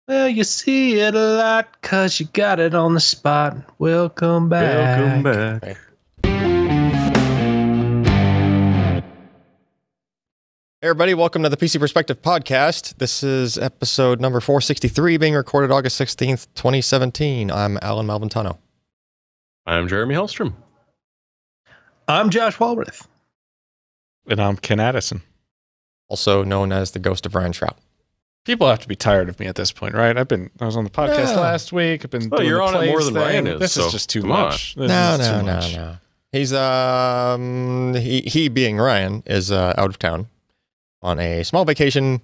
Well, you see it a lot because you got it on the spot. Welcome back. Welcome back. Hey. Hey everybody, welcome to the PC Perspective Podcast. This is episode number 463, being recorded August 16th, 2017. I'm Alan Malventano. I'm Jeremy Hellstrom. I'm Josh Walrath. And I'm Ken Addison. Also known as the Ghost of Ryan Trout. People have to be tired of me at this point, right? I was on the podcast last week. I've been doing you're the on it more plays than Ryan is. This so is just too come much. on. No. He's he being Ryan is out of town on a small vacation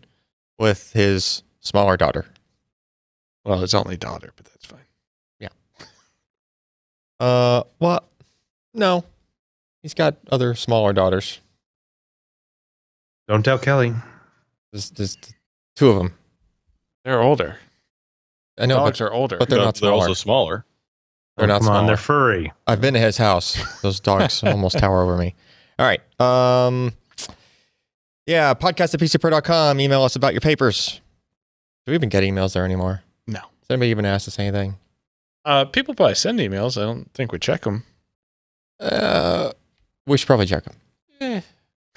with his smaller daughter. Well, his only daughter, but that's fine. Yeah. Well, no. He's got other smaller daughters. Don't tell Kelly. There's two of them. They're older. I know, Dogs are older. but they're not They're smaller. also smaller. They're not Come on, smaller. they're furry. I've been to his house. Those dogs almost tower over me. All right. Yeah, podcast at PCPer.com. Email us about your papers. Do we even get emails there anymore? No. Does anybody even ask us anything? People probably send emails. I don't think we check them. We should probably check them.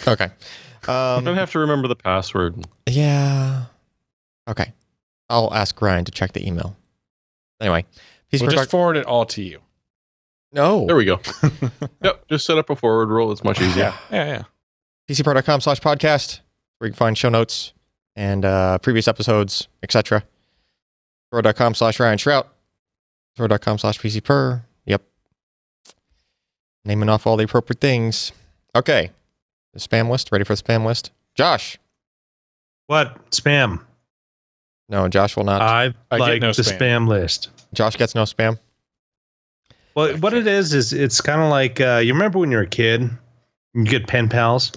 Okay. I don't have to remember the password. Yeah. Okay. I'll ask Ryan to check the email. Anyway. We'll just forward it all to you. No. There we go. Yep, just set up a forward roll. It's much easier. Yeah. PCPer.com/podcast, where you can find show notes and previous episodes, etc. Pro.com/Ryan Trout. Pro.com/PCPer. Yep. Naming off all the appropriate things. Okay. The spam list. Ready for the spam list? Josh. What? Spam. No, Josh will not. I get like no the spam list. Josh gets no spam. Well, what it is it's kind of like, you remember when you're a kid, you get pen pals?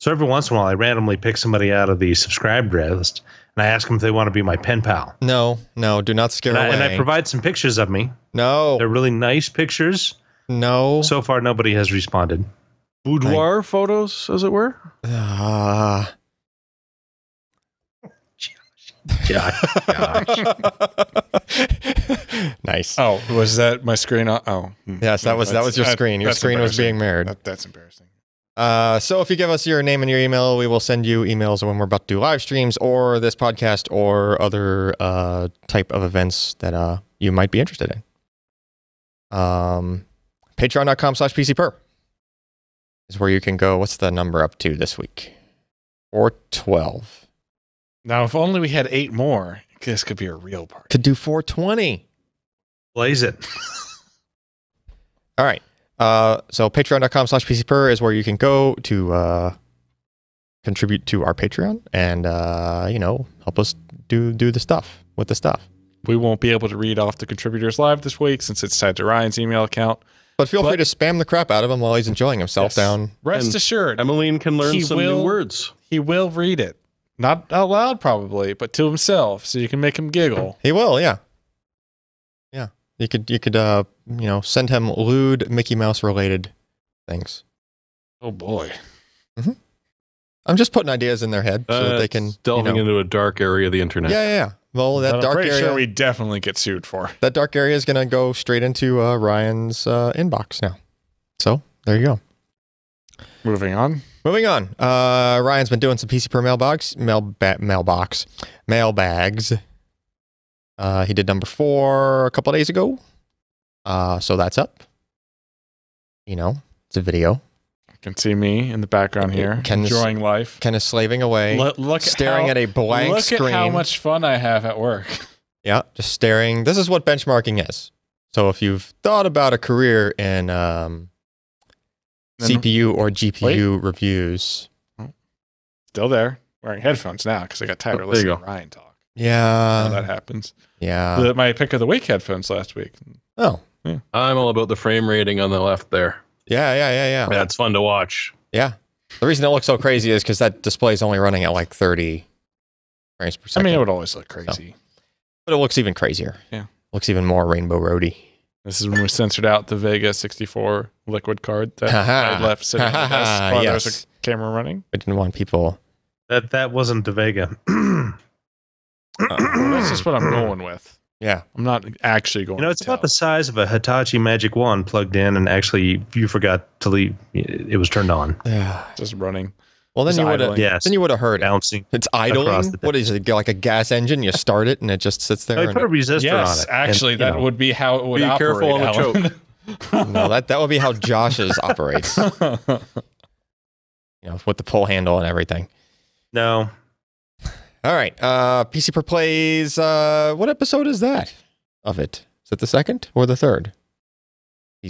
So every once in a while, I randomly pick somebody out of the subscribed list, and I ask them if they want to be my pen pal. No, do not scare away. And I provide some pictures of me. No. They're really nice pictures. No. So far, nobody has responded. Boudoir photos, as it were. Josh. Nice. Oh, was that my screen? Oh. Yes, that was your screen. Your screen was being mirrored. That's embarrassing. So if you give us your name and your email, we will send you emails when we're about to do live streams or this podcast or other type of events that you might be interested in. Patreon.com/PCPer is where you can go. What's the number up to this week? 412. Now, if only we had 8 more, this could be a real party. Could do 420. Blaze it. All right. So patreon.com/PCPer is where you can go to contribute to our Patreon and, help us do the stuff with the stuff. We won't be able to read off the contributors live this week since it's tied to Ryan's email account. But feel free to spam the crap out of him while he's enjoying himself down. Rest assured. Emmeline can learn some new words. He will read it. Not out loud, probably, but to himself, so you can make him giggle. He will, yeah. Yeah. You could send him lewd Mickey Mouse related things. Oh, boy. Mm-hmm. I'm just putting ideas in their head so that they can... Delving into a dark area of the internet. Yeah. Well, that dark area... I'm pretty sure we definitely get sued for. That dark area is going to go straight into Ryan's inbox now. So, there you go. Moving on. Ryan's been doing some PCPer mailbags. He did number 4 a couple of days ago. So that's up. It's a video. You can see me in the background here, enjoying life. Ken is slaving away, staring at a blank screen. Look at how much fun I have at work. Yeah, just staring. This is what benchmarking is. So if you've thought about a career in CPU or GPU reviews. Still there. Wearing headphones now because I got tired of listening to Ryan talk. Yeah. How that happens. Yeah. My pick of the week headphones last week. Oh. Yeah. I'm all about the frame rating on the left there. Yeah. That's fun to watch. Yeah. The reason it looks so crazy is because that display is only running at like 30 frames per second. I mean, it would always look crazy. So. But it looks even crazier. Yeah. Looks even more rainbow roady. This is when we censored out the Vega 64 liquid card that I left sitting on the desk while there was a camera running. I didn't want people... That wasn't the Vega. That's just what I'm going with. Yeah. I'm not actually going It's about the size of a Hitachi Magic Wand plugged in, and actually you forgot to leave. It was turned on. just running. Well, then Just you would have. idling. Yes. Then you would have heard it. Bouncing. It's idling. across the What is it? Like a gas engine? You start it and it just sits there. No, you and put a resistor on Yes, it. actually, and, you that know. would be how it would Be operate. careful on the Alan. choke. no, that would be how Josh's operates. With the pull handle and everything. No. All right. PCPer plays. What episode is that of it? Is it the second or the third?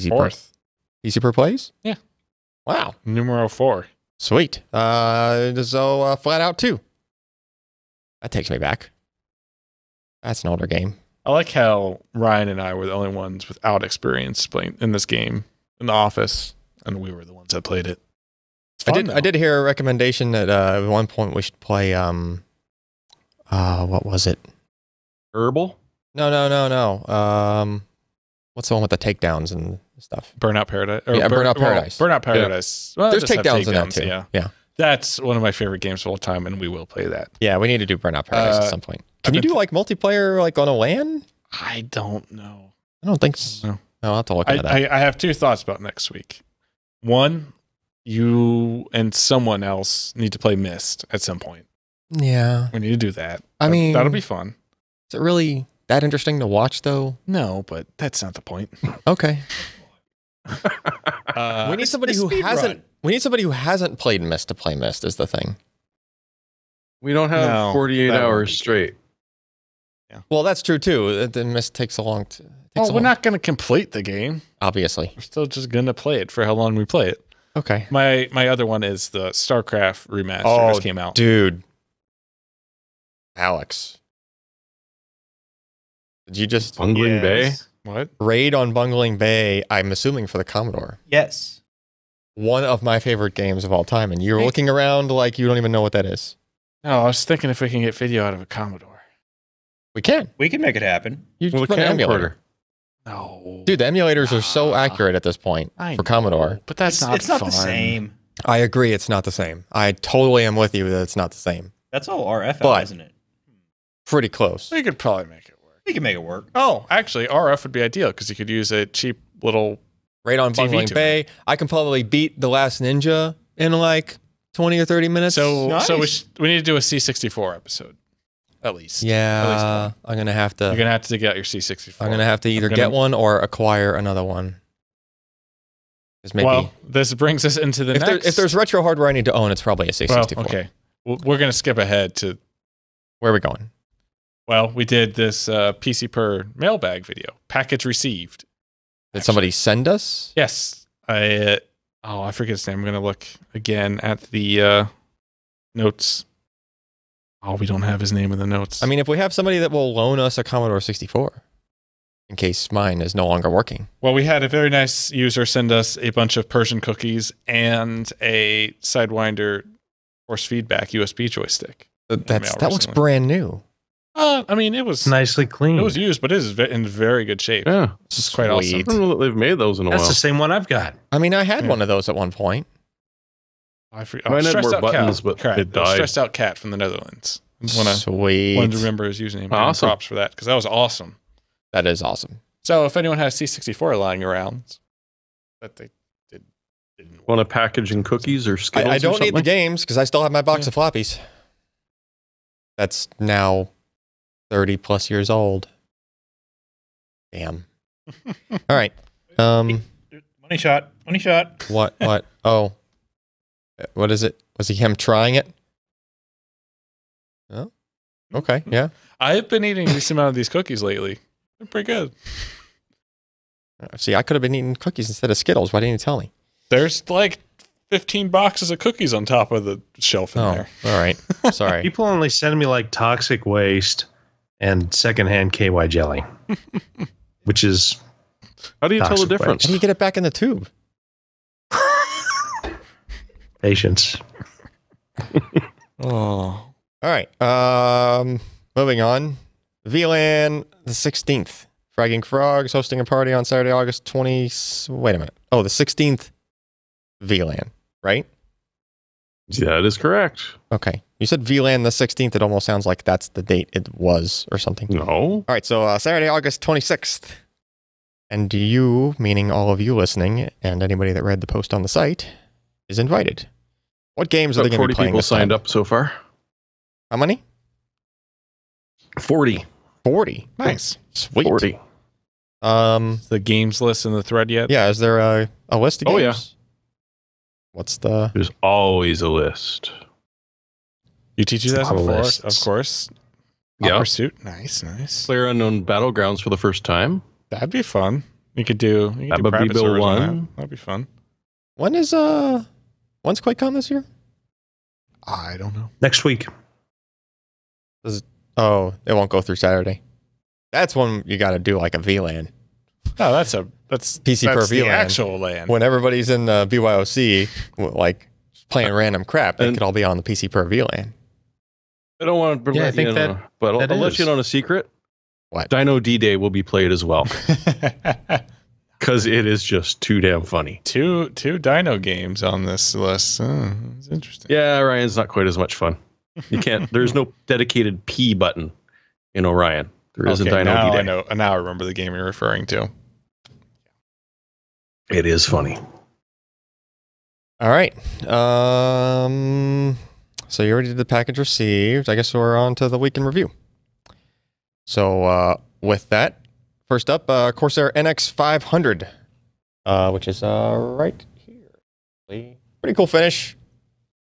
Fourth. PCPer plays? Yeah. Wow. Numero 4. Sweet. So FlatOut 2. That takes me back. That's an older game. I like how Ryan and I were the only ones without experience playing in this game in the office, and we were the ones that played it. It's fun, I did hear a recommendation that at one point we should play what was it? Herbal? No. What's the one with the takedowns and stuff? Burnout Paradise. Burnout Paradise. Burnout Paradise. Well, There's just have takedowns in that too. Yeah. That's one of my favorite games of all time, and we will play that. Yeah, we need to do Burnout Paradise at some point. Can you do like multiplayer like on a LAN? I don't know. I don't think so. No. I'll have to look into that. I have two thoughts about next week. One, you and someone else need to play Myst at some point. Yeah. We need to do that. I mean, that'll be fun. Is it really that interesting to watch though? No, but that's not the point. Okay. We need somebody who hasn't. We need somebody who hasn't played Myst to play Myst. Is the thing. We don't have 48 that hours won't be straight. Yeah. Well, that's true too. The Myst takes a long. We're not going to complete the game. Obviously, we're still just going to play it for how long we play it. Okay. My other one is the StarCraft remaster just came out. Dude. Alex. Did you just Bungling Bay? What? Raid on Bungling Bay? I'm assuming for the Commodore. Yes. One of my favorite games of all time, and you're looking around like you don't even know what that is. No, I was thinking if we can get video out of a Commodore. We can. We can make it happen. You Well, just run an emulator. No. Dude, the emulators are so accurate at this point for Commodore. But that's It's not the same. I agree, it's not the same. I totally am with you that it's not the same. That's all RF, But- isn't it? Pretty close. We could probably make it work. We can make it work. Oh, actually, RF would be ideal because you could use a cheap little. Raid on TV Bungling tuner. Bay. I can probably beat The Last Ninja in like 20 or 30 minutes. So Nice. we need to do a C64 episode, at least. Yeah, At least one. I'm gonna have to. You're gonna have to dig out your C64. I'm gonna have to either get one or acquire another one. 'Cause maybe Well, this brings us into the next. if there's retro hardware I need to own, it's probably a C64. Well, okay, we're gonna skip ahead to. Where are we going? Well, we did this PCPer Mailbag video. Package received. Did somebody send us? Yes, I forget his name. I'm gonna look again at the notes. Oh, we don't have his name in the notes. I mean, if we have somebody that will loan us a Commodore 64, in case mine is no longer working. Well, we had a very nice user send us a bunch of Persian cookies and a Sidewinder force feedback USB joystick. That looks brand new. I mean, it was Nicely clean. It was used, but it is in very good shape. Yeah. It's quite awesome. I don't know that they've made those in a That's while. the same one I've got. I mean, I had one of those at one point. I Mine had Stressed more Out buttons, Cat. but Correct. it died. Stressed Out Cat from the Netherlands. Sweet. Wanted to remember his username. Awesome. Props for that, because that was awesome. That is awesome. So if anyone has C64 lying around, that they didn't Want a package and cookies or Skittles? I don't or need the something? games because I still have my box of floppies. That's now 30 plus years old. Damn. All right. Money shot. Money shot. What? Oh. What is it? Was he him trying it? Oh. Okay. Yeah. I've been eating a decent amount of these cookies lately. They're pretty good. See, I could have been eating cookies instead of Skittles. Why didn't you tell me? There's like 15 boxes of cookies on top of the shelf in there. All right. Sorry. People only send me like toxic waste and secondhand KY jelly, which is How do you tell the Toxic difference? How do you get it back in the tube? patience. Oh. All right. Moving on. VLAN the 16th. Fragging Frogs hosting a party on Saturday, August 20. Wait a minute. Oh, the 16th VLAN, right? That is correct. Okay. You said VLAN the 16th. It almost sounds like that's the date it was or something. No. All right, so Saturday, August 26th. And you, meaning all of you listening, and anybody that read the post on the site, is invited. What games are they going to be playing? 40 people this time? signed up so far. How many? 40. 40. Nice. Sweet. 40. Is the games list in the thread yet? Yeah, is there a list of games? Oh, yeah. What's the... There's always a list. You teach you that Lot of before, lists. of course. Yeah. Pursuit. Nice, nice. PlayerUnknown Battlegrounds for the first time. That'd be fun. You could do. You could do That would be private Bill servers on 1. that. That'd be fun. When's QuakeCon this year? I don't know. Next week. Oh, it won't go through Saturday. That's when you got to do like a VLAN. No, that's PCPer that's the VLAN. actual LAN. When everybody's in the BYOC, like playing random crap, they And- could all be on the PCPer VLAN. I don't want to Yeah, I let think you that- know, but I'll that let is. you in on a secret. What? Dino D-Day will be played as well because it is just too damn funny. two Dino games on this list. Oh, it's interesting. Yeah, Orion's not quite as much fun. You can't. There's no dedicated P button in Orion. There is a Dino now I D-Day. know. Now I remember the game you're referring to. It is funny. All right. So you already did the package received. I guess we're on to the week in review. So with that, first up, Corsair NX 500, which is right here. Pretty cool finish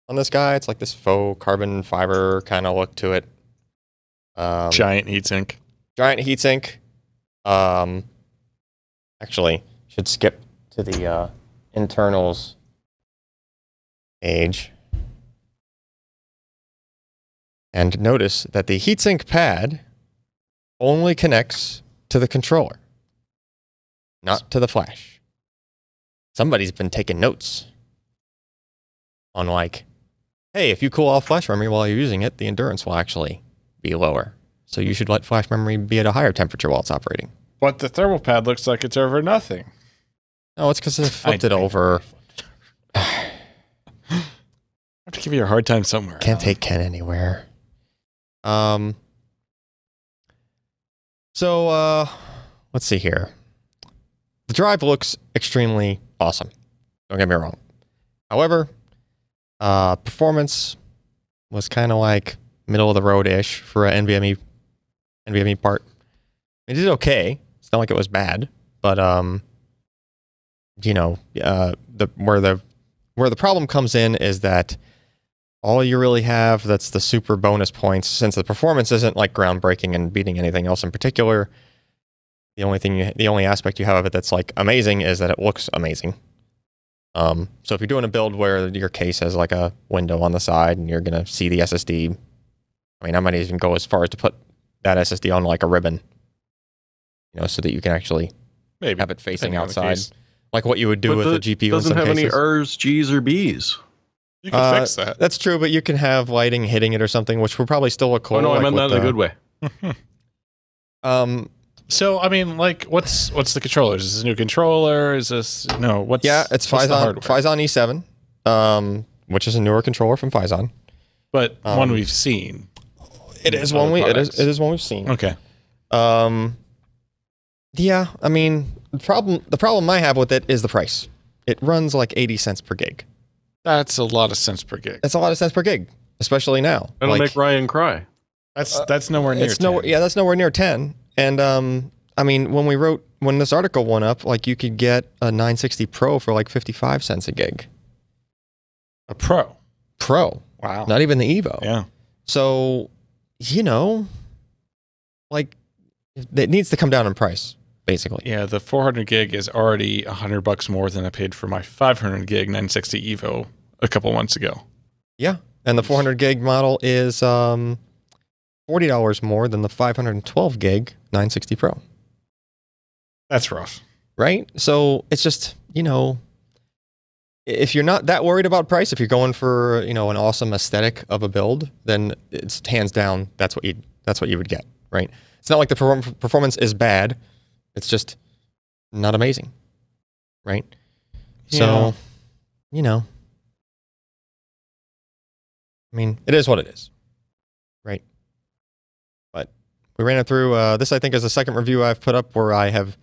on this guy. It's like this faux carbon fiber kind of look to it. Giant heatsink. Giant heatsink. Actually, should skip to the internals page. And notice that the heatsink pad only connects to the controller, not to the flash. Somebody's been taking notes on like, hey, if you cool off flash memory while you're using it, the endurance will actually be lower. So you should let flash memory be at a higher temperature while it's operating. But the thermal pad looks like it's over nothing. No, it's because they flipped it over. I have to give you a hard time somewhere. Can't take Ken anywhere. So let's see here. The drive looks extremely awesome. Don't get me wrong. However, performance was kind of like middle of the road-ish for an NVMe part. It did okay. It's not like it was bad, but you know, where the problem comes in is that all you really have that's the super bonus points, since the performance isn't like groundbreaking and beating anything else in particular. The only aspect you have of it that's like amazing is that it looks amazing. So if you're doing a build where your case has like a window on the side and you're gonna see the SSD, I mean, I might even go as far as to put that SSD on like a ribbon, you know, so that you can actually Maybe have it facing depending on the outside, case. like what you would do But with a GPU. in doesn't some have any cases. Rs, Gs, or Bs. You can fix that. That's true, but you can have lighting hitting it or something, which will probably still look cool. Oh no, I like meant that with in a good way. So I mean, like, what's the controllers? Is this a new controller? Is this no? What's Yeah, it's what's the Phison hardware? E7, which is a newer controller from Phison. But one we've seen. It is Other one we products. it is one we've seen. Okay. Yeah, I mean, the problem I have with it is the price. It runs like 80 cents per gig. That's a lot of cents per gig. That's a lot of cents per gig, especially now. That'll Like, make Ryan cry. That's nowhere near. it's 10. that's nowhere near 10. And I mean, when this article went up, like you could get a 960 Pro for like 55 cents a gig. A Pro. Pro, Wow. not even the Evo. Yeah. So, you know, like it needs to come down in price, basically. Yeah. The 400 gig is already $100 more than I paid for my 500 gig 960 Evo a couple months ago. Yeah, and the 400 gig model is $40 more than the 512 gig 960 Pro. That's rough. Right? So it's just, you know, if you're not that worried about price, if you're going for, you know, an awesome aesthetic of a build, then it's hands down that's what you would get, right? It's not like the performance is bad. It's just not amazing, right? Yeah. So, you know, I mean, it is what it is, right? But we ran it through. This, I think, is the second review I've put up where I have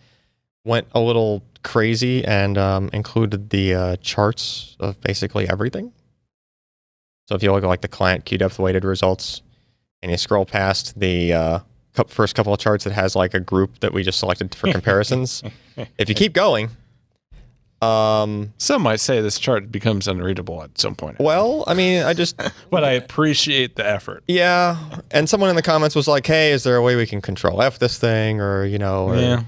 went a little crazy and included the charts of basically everything. So if you look at like the client Q-depth weighted results and you scroll past the first couple of charts, it has like a group that we just selected for comparisons. If you keep going, some might say this chart becomes unreadable at some point. Well, I mean, but I appreciate the effort. Yeah, and someone in the comments was like, "Hey, is there a way we can control F this thing?" Or yeah.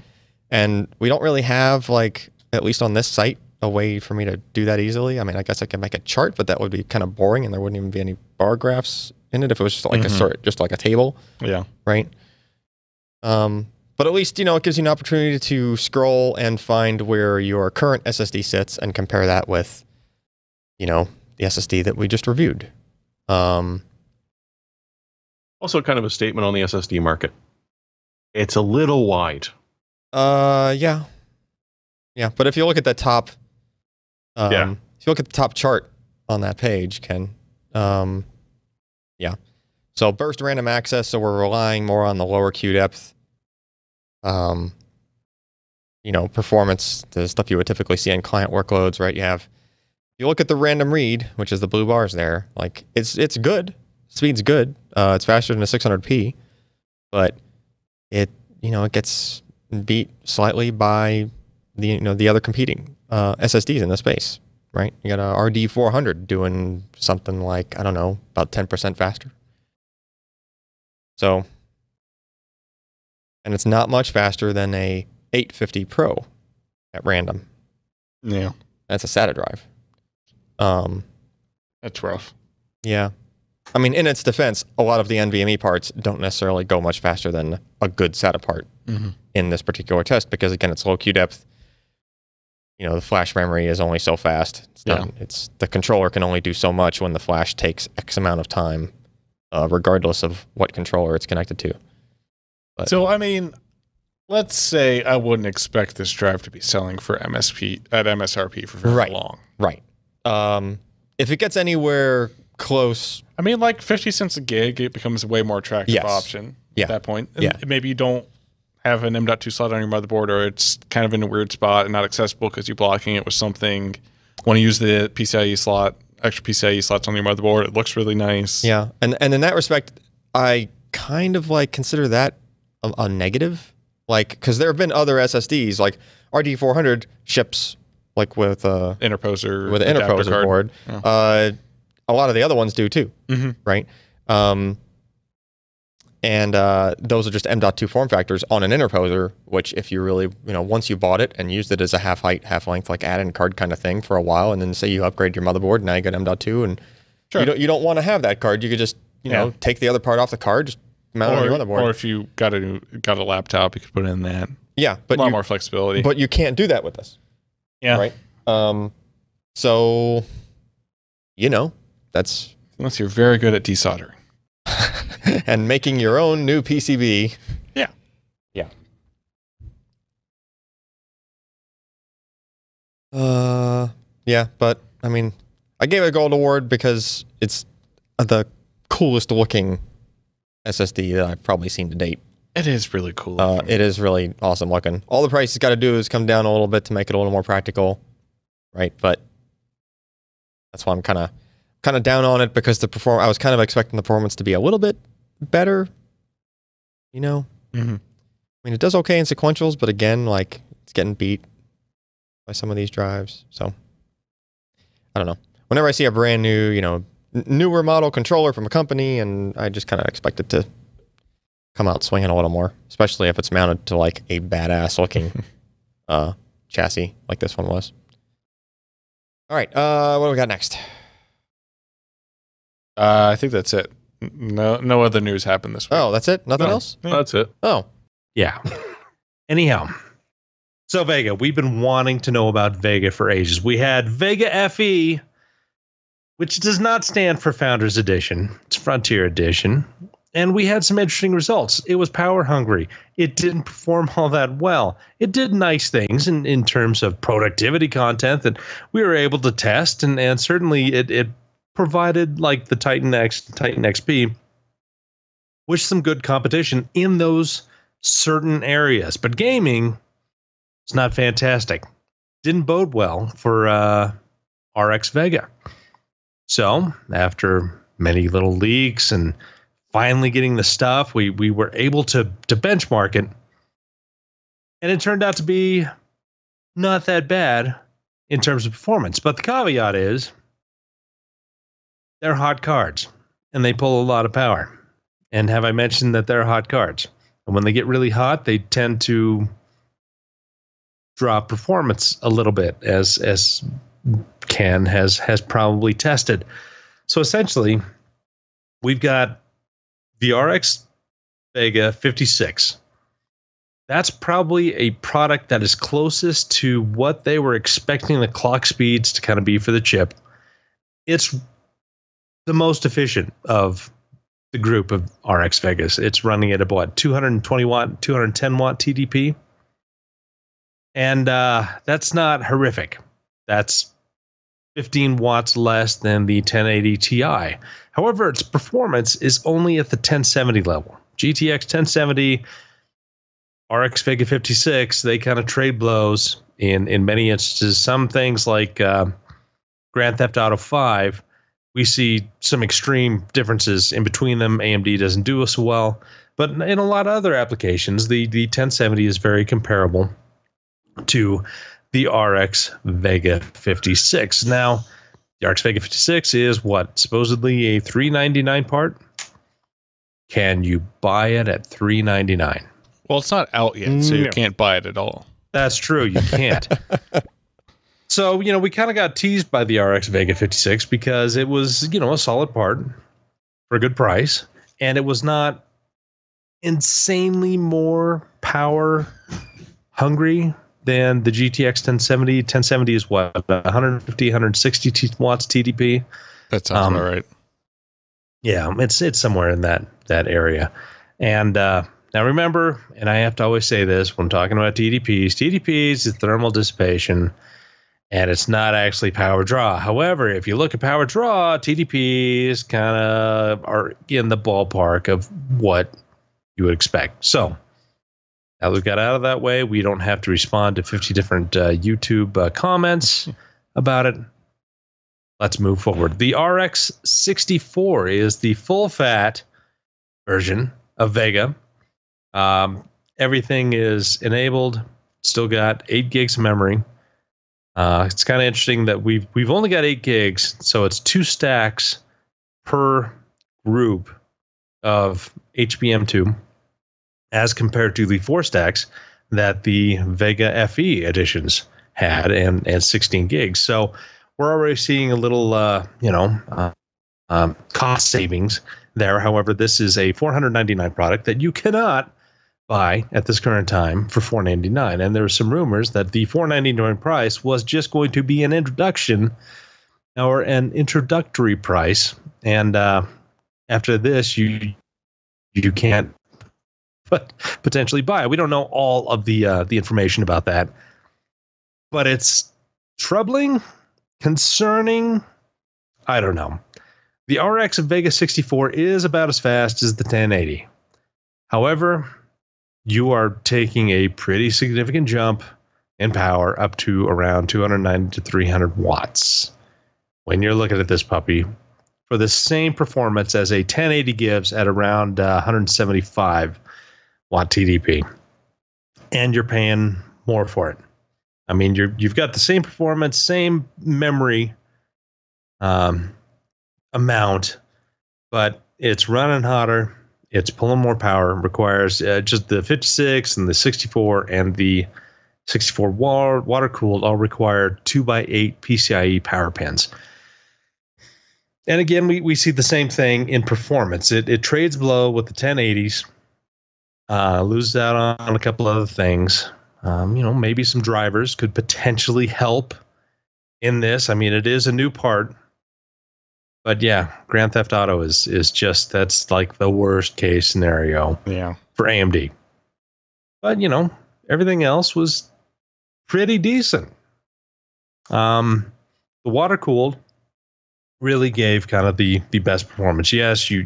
And we don't really have, like, at least on this site, a way for me to do that easily. I mean, I guess I could make a chart, but that would be kind of boring, and there wouldn't even be any bar graphs in it if it was just like just like a table. Yeah. Right. But at least, it gives you an opportunity to scroll and find where your current SSD sits and compare that with, the SSD that we just reviewed. Also, kind of a statement on the SSD market. It's a little wide. Yeah. But if you look at the top, if you look at the top chart on that page, Ken, yeah. So burst random access. So we're relying more on the lower Q depth. Performance, the stuff you would typically see in client workloads, right? You look at the random read, which is the blue bars there, like it's good. Speed's good. It's faster than a 600p, but it gets beat slightly by the other competing SSDs in the space, right? You got a RD400 doing something like, I don't know, about 10% faster. So, and it's not much faster than a 850 Pro at random. Yeah. That's a SATA drive. That's rough. Yeah. I mean, in its defense, a lot of the NVMe parts don't necessarily go much faster than a good SATA part in this particular test because, again, it's low Q depth. The flash memory is only so fast. It's the controller can only do so much when the flash takes X amount of time, regardless of what controller it's connected to. But, so, I mean, let's say I wouldn't expect this drive to be selling for MSRP for very long. Right. If it gets anywhere close, I mean, like 50 cents a gig, it becomes a way more attractive option at that point. And maybe you don't have an M.2 slot on your motherboard, or it's kind of in a weird spot and not accessible because you're blocking it with something. Want to use the PCIe slot, extra PCIe slots on your motherboard. It looks really nice. Yeah. And in that respect, I kind of consider that a negative. Because there have been other SSDs, like RD400 ships with an interposer board. Yeah. A lot of the other ones do too, right? And those are just M.2 form factors on an interposer, which if you really, once you bought it and used it as a half height, half length, like add-in card kind of thing for a while, and then say you upgrade your motherboard, now you got M.2, and you don't want to have that card. You could just, take the other part off the card, just mount it on your motherboard. Or if you got a laptop, you could put it in that. Yeah, but a lot more flexibility. But you can't do that with this. Yeah. Right? So, that's... Unless you're very good at desoldering. And making your own new PCB. Yeah. Yeah. Yeah, but, I mean, I gave it a gold award because it's the coolest looking SSD that I've probably seen to date. It is really cool. It is really awesome looking. All the price it's got to do is come down a little bit to make it a little more practical, right? But that's why I'm kind of down on it because I was kind of expecting the performance to be a little bit better. I mean, it does okay in sequentials, but again, it's getting beat by some of these drives. So I don't know. Whenever I see a brand new, newer model controller from a company, and I just kind of expect it to come out swinging a little more, especially if it's mounted to a badass looking chassis like this one was. All right, what do we got next? I think that's it. No other news happened this week. Oh, that's it? Nothing else? Yeah. That's it. Oh. Yeah. Anyhow. So Vega, we've been wanting to know about Vega for ages. We had Vega FE, which does not stand for Founders Edition. It's Frontier Edition. And we had some interesting results. It was power hungry. It didn't perform all that well. It did nice things in terms of productivity content that we were able to test. And certainly it provided like the Titan X, Titan XP, with some good competition in those certain areas. But gaming is not fantastic. Didn't bode well for RX Vega. So after many little leaks and finally getting the stuff, we were able to benchmark it. And it turned out to be not that bad in terms of performance. But the caveat is they're hot cards and they pull a lot of power. And have I mentioned that they're hot cards? And when they get really hot, they tend to drop performance a little bit, as Ken has probably tested. So essentially, we've got the RX Vega 56. That's probably a product that is closest to what they were expecting the clock speeds to kind of be for the chip. It's the most efficient of the group of RX Vegas. It's running at about 220 watt, 210 watt TDP. And that's not horrific. That's 15 watts less than the 1080 Ti. However, its performance is only at the 1070 level. GTX 1070, RX Vega 56, they kind of trade blows in many instances. Some things like Grand Theft Auto 5, we see some extreme differences in between them. AMD doesn't do so well. But in a lot of other applications, the 1070 is very comparable to the RX Vega 56. Now, the RX Vega 56 is what? Supposedly a $399 part? Can you buy it at $399? Well, it's not out yet, so you can't buy it at all. That's true. You can't. So, we kind of got teased by the RX Vega 56 because it was, a solid part for a good price. And it was not insanely more power hungry than the GTX 1070. 1070 is what? 150, 160 watts TDP. That sounds about right. Yeah, it's somewhere in that area. And now remember, and I have to always say this when talking about TDPs is thermal dissipation, and it's not actually power draw. However, if you look at power draw, TDPs kind of are in the ballpark of what you would expect. So now we've got out of that way, we don't have to respond to 50 different YouTube comments about it. Let's move forward. The RX 64 is the full-fat version of Vega. Everything is enabled. Still got 8 gigs of memory. It's kind of interesting that we've only got 8 gigs, so it's 2 stacks per group of HBM2, as compared to the 4 stacks that the Vega FE editions had, and 16 gigs. So we're already seeing a little, cost savings there. However, this is a $499 product that you cannot buy at this current time for $499. And there are some rumors that the $499 price was just going to be an introduction or an introductory price. And after this, you can't potentially buy it. We don't know all of the information about that, but it's troubling, concerning. I don't know. The RX Vega 64 is about as fast as the 1080. However, you are taking a pretty significant jump in power up to around 290 to 300 watts when you're looking at this puppy for the same performance as a 1080 gives at around 175 watt TDP. And you're paying more for it. I mean, you've got the same performance, same memory amount, but it's running hotter. It's pulling more power. Requires just the 56 and the 64 and the 64 water cooled all require 2x8 PCIe power pins. And again, we see the same thing in performance. It trades below with the 1080s, loses out on a couple other things. Maybe some drivers could potentially help in this. I mean, it is a new part. But yeah, Grand Theft Auto is just, that's like the worst case scenario for AMD. But, everything else was pretty decent. The water cooled really gave kind of the best performance. Yes, you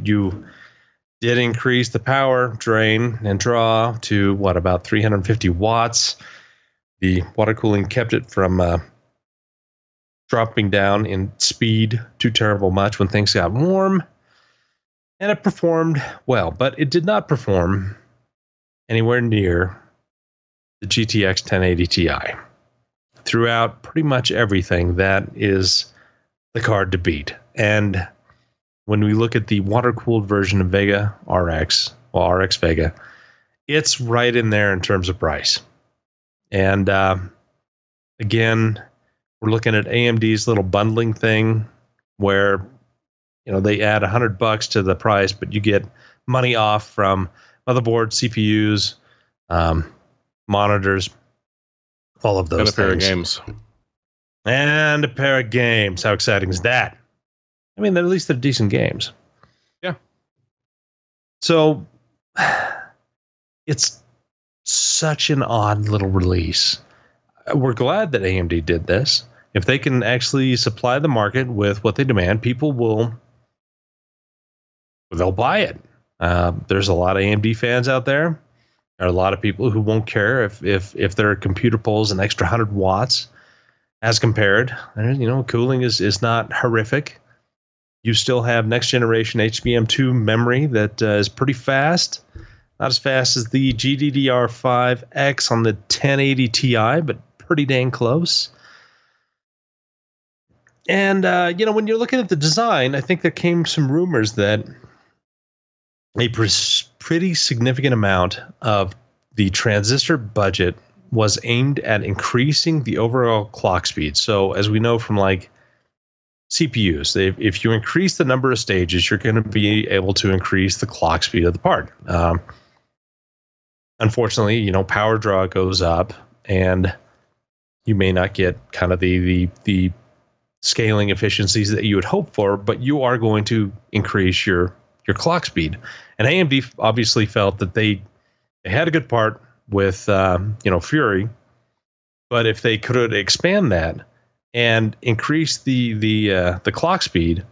did increase the power drain and draw to about 350 watts. The water cooling kept it from dropping down in speed too terrible much when things got warm. And it performed well, but it did not perform anywhere near the GTX 1080 Ti. Throughout pretty much everything, that is the card to beat. And when we look at the water-cooled version of Vega RX, well, RX Vega, it's right in there in terms of price. And again, we're looking at AMD's little bundling thing where they add $100 to the price, but you get money off from motherboard, CPUs, monitors, all of those things. And a pair of games. And a pair of games. How exciting is that? I mean, at least they're decent games. Yeah. So it's such an odd little release. We're glad that AMD did this. If they can actually supply the market with what they demand, they'll buy it. There's a lot of AMD fans out there. There are a lot of people who won't care if their computer pulls an extra 100 watts as compared. Cooling is not horrific. You still have next generation HBM2 memory that is pretty fast. Not as fast as the GDDR5X on the 1080 Ti, but pretty dang close. And, when you're looking at the design, I think there came some rumors that a pretty significant amount of the transistor budget was aimed at increasing the overall clock speed. So as we know from CPUs, if you increase the number of stages, you're going to be able to increase the clock speed of the part. Unfortunately, power draw goes up, and you may not get kind of the scaling efficiencies that you would hope for, but you are going to increase your clock speed. And AMD obviously felt that they had a good part with Fury, but if they could expand that and increase the clock speed,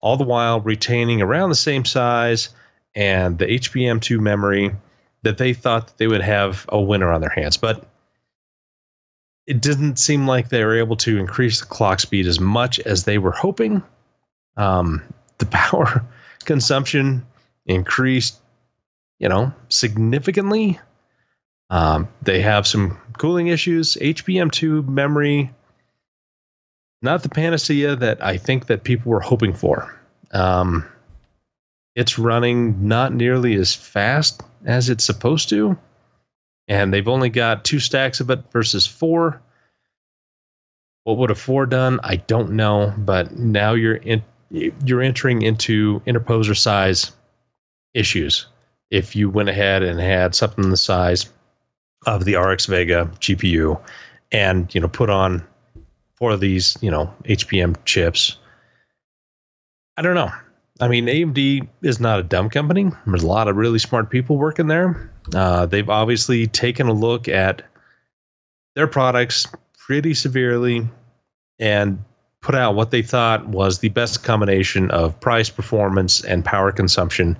all the while retaining around the same size and the HBM2 memory, that they thought that they would have a winner on their hands. But it didn't seem like they were able to increase the clock speed as much as they were hoping. The power consumption increased, significantly. They have some cooling issues. HBM2 memory, not the panacea that I think that people were hoping for. It's running not nearly as fast as it's supposed to, and they've only got 2 stacks of it versus 4. What would a 4 done? I don't know, but now you're entering into interposer size issues if you went ahead and had something the size of the RX Vega GPU and put on 4 of these HBM chips. I don't know. I mean, AMD is not a dumb company. There's a lot of really smart people working there. They've obviously taken a look at their products pretty severely and put out what they thought was the best combination of price, performance, and power consumption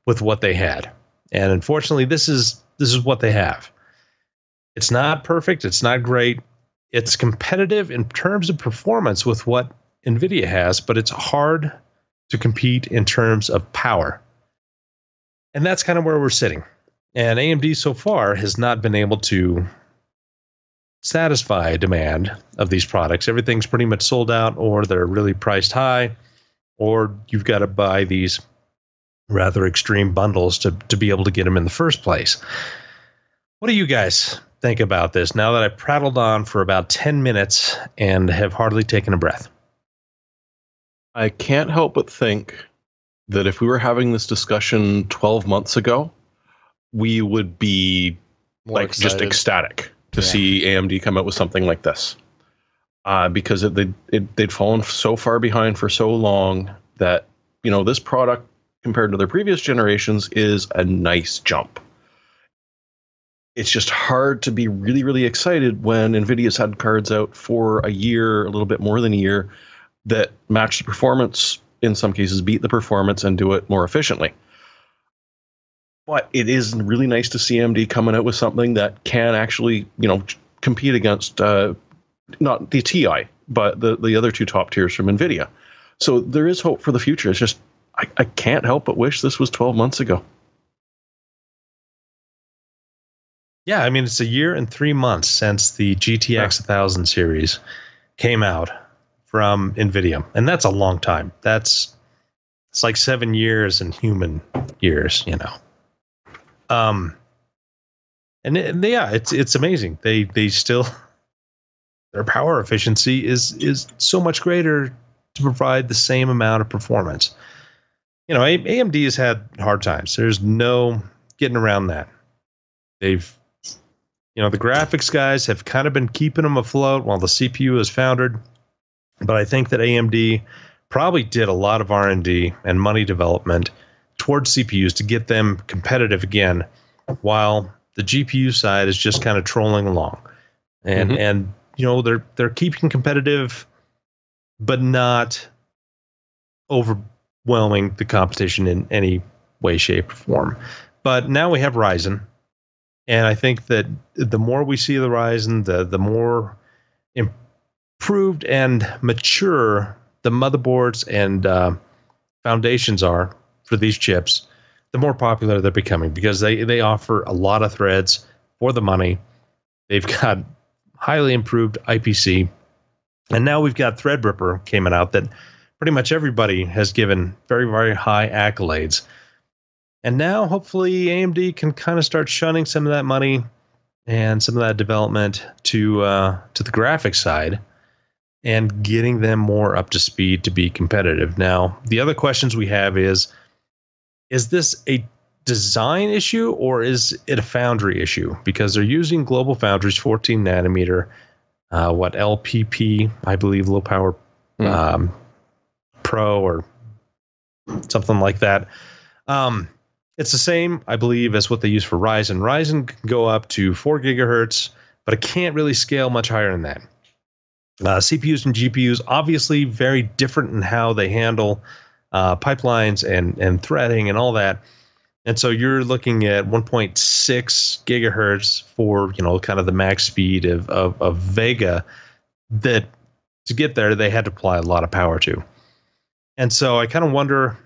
with what they had. And unfortunately, this is what they have. It's not perfect. It's not great. It's competitive in terms of performance with what NVIDIA has, but it's hard to compete in terms of power. And that's kind of where we're sitting. And AMD so far has not been able to satisfy demand of these products. Everything's pretty much sold out, or they're really priced high, or you've got to buy these rather extreme bundles to be able to get them in the first place. What do you guys think about this now that I prattled on for about 10 minutes and have hardly taken a breath? I can't help but think that if we were having this discussion 12 months ago, we would be just ecstatic to see AMD come out with something like this. Because they'd fallen so far behind for so long that, this product compared to their previous generations is a nice jump. It's just hard to be really, really excited when NVIDIA's had cards out for a year, a little bit more than a year, that match the performance, in some cases beat the performance, and do it more efficiently. But it is really nice to see AMD coming out with something that can actually, compete against not the TI, but the other two top tiers from NVIDIA. So there is hope for the future. It's just I can't help but wish this was 12 months ago. Yeah, I mean, it's 1 year and 3 months since the GTX 1000 series came out from NVIDIA. And that's a long time. It's like 7 years in human years, And it's amazing. They still, their power efficiency is so much greater to provide the same amount of performance. AMD has had hard times. There's no getting around that. They've, the graphics guys have kind of been keeping them afloat while the CPU has foundered. But I think that AMD probably did a lot of R&D and money development towards CPUs to get them competitive again, while the GPU side is just kind of trolling along. And they're keeping competitive, but not overwhelming the competition in any way, shape, or form. But now we have Ryzen. And I think that the more we see the Ryzen, the more improved and mature the motherboards and foundations are for these chips, the more popular they're becoming, because they offer a lot of threads for the money. They've got highly improved IPC. And now we've got Threadripper came out that pretty much everybody has given very, very high accolades. And now, hopefully, AMD can kind of start shunning some of that money and some of that development to the graphics side and getting them more up to speed to be competitive. Now, the other questions we have is this a design issue or is it a foundry issue? Because they're using Global Foundries 14 nanometer, LPP, I believe, low power Pro or something like that. It's the same, I believe, as what they use for Ryzen. Ryzen can go up to 4 gigahertz, but it can't really scale much higher than that. CPUs and GPUs, obviously very different in how they handle pipelines and threading and all that. And so you're looking at 1.6 gigahertz for, kind of the max speed of Vega, that to get there, they had to apply a lot of power to. And so I kind of wonder,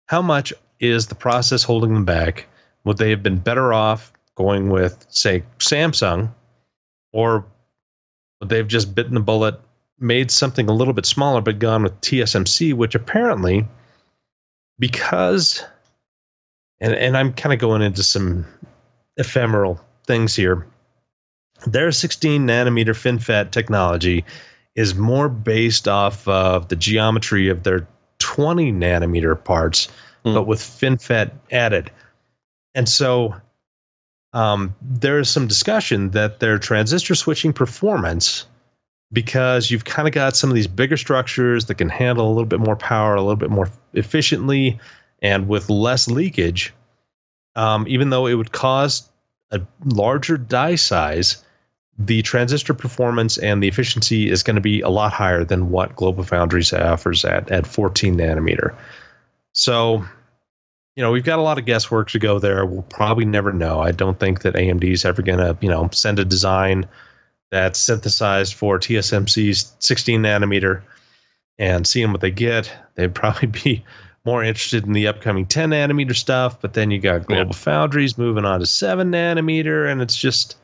how much is the process holding them back? Would they have been better off going with, say, Samsung, or would they have just bitten the bullet, made something a little bit smaller, but gone with TSMC, which apparently, because, and I'm kind of going into some ephemeral things here, their 16 nanometer FinFET technology is more based off of the geometry of their 20 nanometer parts, but with FinFET added. And so there's some discussion that their transistor switching performance, because you've kind of got some of these bigger structures that can handle a little bit more power, a little bit more efficiently, and with less leakage, even though it would cause a larger die size, the transistor performance and the efficiency is going to be a lot higher than what GlobalFoundries offers at 14 nanometer. So, we've got a lot of guesswork to go there. We'll probably never know. I don't think that AMD is ever going to, send a design that's synthesized for TSMC's 16 nanometer and seeing what they get. They'd probably be more interested in the upcoming 10 nanometer stuff, but then you got GlobalFoundries moving on to 7 nanometer, and it's just,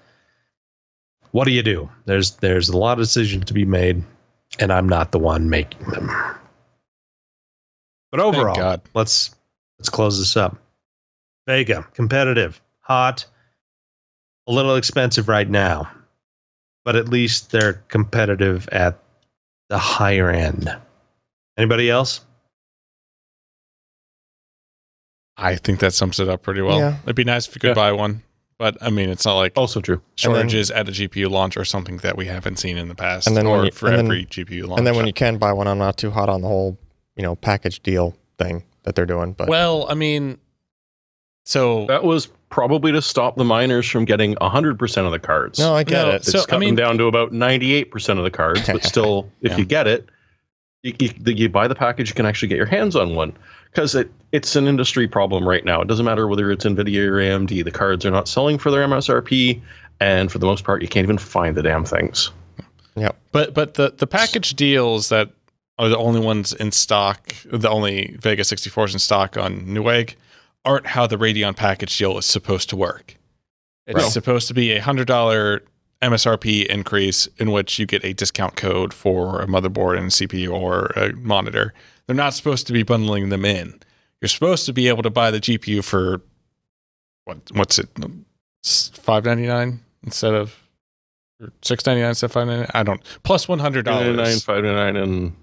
what do you do? There's a lot of decisions to be made, and I'm not the one making them. But overall, let's close this up. Vega, competitive, hot, a little expensive right now, but at least they're competitive at the higher end. Anybody else? I think that sums it up pretty well. Yeah. It'd be nice if you could buy one, but I mean, it's not like also true shortages at a GPU launch or something that we haven't seen in the past, and then every GPU launch. And then when you can buy one, I'm not too hot on the whole, package deal thing that they're doing. But well, I mean, so that was probably to stop the miners from getting 100% of the cards. No, I get it. It's coming down to about 98% of the cards, but still, if you get it, You buy the package, you can actually get your hands on one, because it's an industry problem right now. It doesn't matter whether it's NVIDIA or AMD. The cards are not selling for their MSRP, and for the most part, you can't even find the damn things. Yeah, but the package deals that are the only ones in stock, the only Vega 64s in stock on Newegg, aren't how the Radeon package deal is supposed to work. It's supposed to be a $100 MSRP increase in which you get a discount code for a motherboard and a CPU or a monitor. They're not supposed to be bundling them in. You're supposed to be able to buy the GPU for what's it, $599 instead of $699 instead of $599. I don't, plus $100, $599, and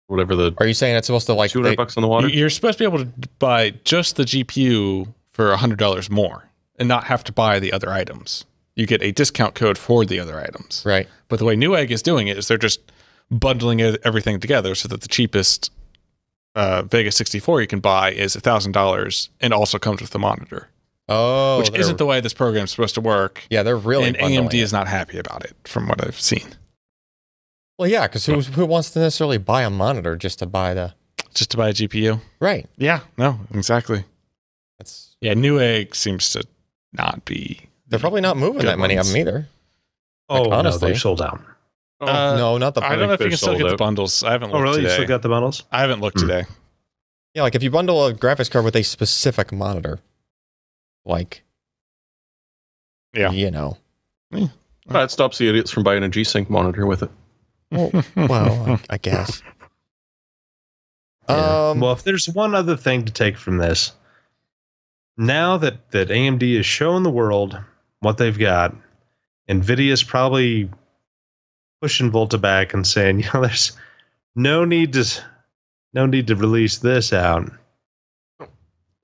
whatever the. Are you saying it's supposed to like $200 on the water? You're supposed to be able to buy just the GPU for $100 more and not have to buy the other items. You get a discount code for the other items. Right. But the way Newegg is doing it is they're just bundling everything together so that the cheapest Vega 64 you can buy is $1,000 and also comes with the monitor. Oh, which isn't the way this program is supposed to work. Yeah, they're really. And AMD is not happy about it, from what I've seen. Well, yeah, because who wants to necessarily buy a monitor just to buy a GPU? Right. Yeah. No. Exactly. Newegg seems to not be. They're probably not moving that many of them either. Oh, like, honestly, no, they're sold out. No, not the. I don't know if you can still get the bundles. I haven't looked today. You still got the bundles? I haven't looked today. Yeah, like if you bundle a graphics card with a specific monitor, like, you know, that stops the idiots from buying a G-Sync monitor with it. Well, I guess. Well, if there's one other thing to take from this, now that AMD has shown the world what they've got, NVIDIA's probably pushing Volta back and saying, there's no need to release this out.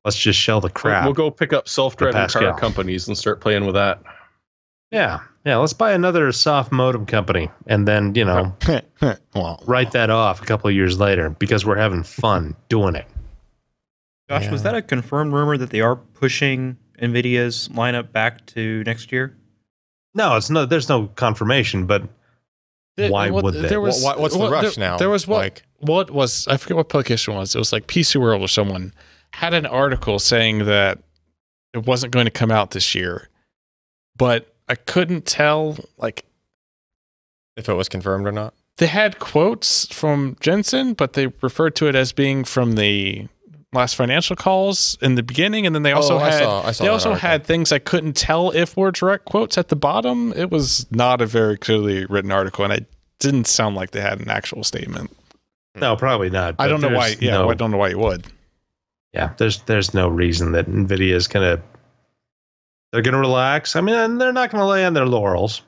Let's just shell the crap. We'll go pick up self-driving car companies and start playing with that. Yeah. Let's buy another soft modem company and then, write that off a couple of years later because we're having fun doing it. Josh, was that a confirmed rumor that they are pushing NVIDIA's lineup back to next year? No, it's no. There's no confirmation, but why would they? What's the rush now? There was what was, I forget what publication it was. It was like PC World or someone had an article saying that it wasn't going to come out this year, but I couldn't tell like if it was confirmed or not. They had quotes from Jensen, but they referred to it as being from the last financial calls in the beginning, and then they also had things I couldn't tell if were direct quotes at the bottom. It was not a very clearly written article, and it didn't sound like they had an actual statement. No, probably not. I don't know why. Yeah, I don't know why you would. Yeah, there's no reason that NVIDIA is they're gonna relax. I mean, they're not gonna lay on their laurels.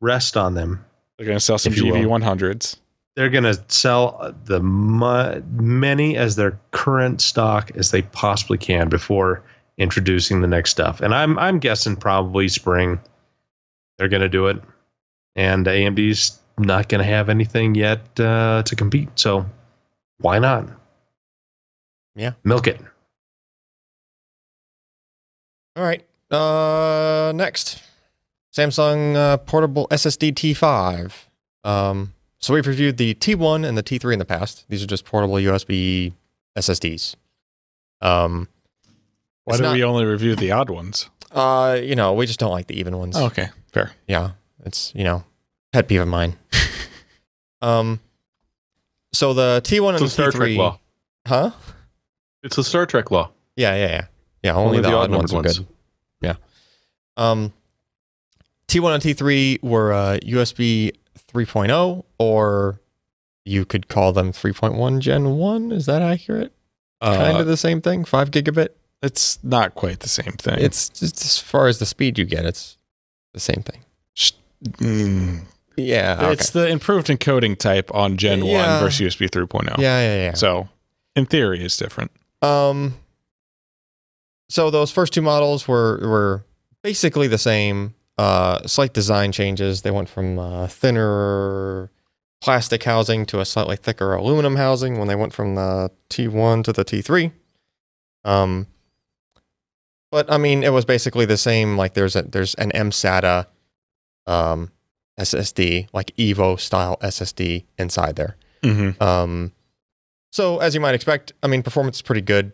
Rest on them. They're gonna sell some GV100s. They're going to sell the many as their current stock as they possibly can before introducing the next stuff. And I'm guessing probably spring they're going to do it. And AMD's not going to have anything yet to compete. So why not? Yeah. Milk it. All right. Next. Samsung portable SSD T5. So we've reviewed the T1 and the T3 in the past. These are just portable USB SSDs. Why do we only review the odd ones? We just don't like the even ones. Oh, okay, fair. Yeah, it's, pet peeve of mine. So the T1 and the Star T3. Trek law. Huh? It's a Star Trek law. Yeah, only the odd ones are good. Yeah. T1 and T3 were USB 3.0, or you could call them 3.1 Gen 1. Is that accurate? Kind of the same thing, 5 gigabit. It's not quite the same thing. It's just as far as the speed you get, it's the same thing. Yeah, okay. It's the improved encoding type on Gen 1 versus USB 3.0. Yeah. So, in theory, it's different. So those first two models were basically the same. Slight design changes. They went from thinner plastic housing to a slightly thicker aluminum housing when they went from the T1 to the T3. But I mean, it was basically the same. Like there's an SSD, like EVO style SSD inside there. So as you might expect, I mean, performance is pretty good,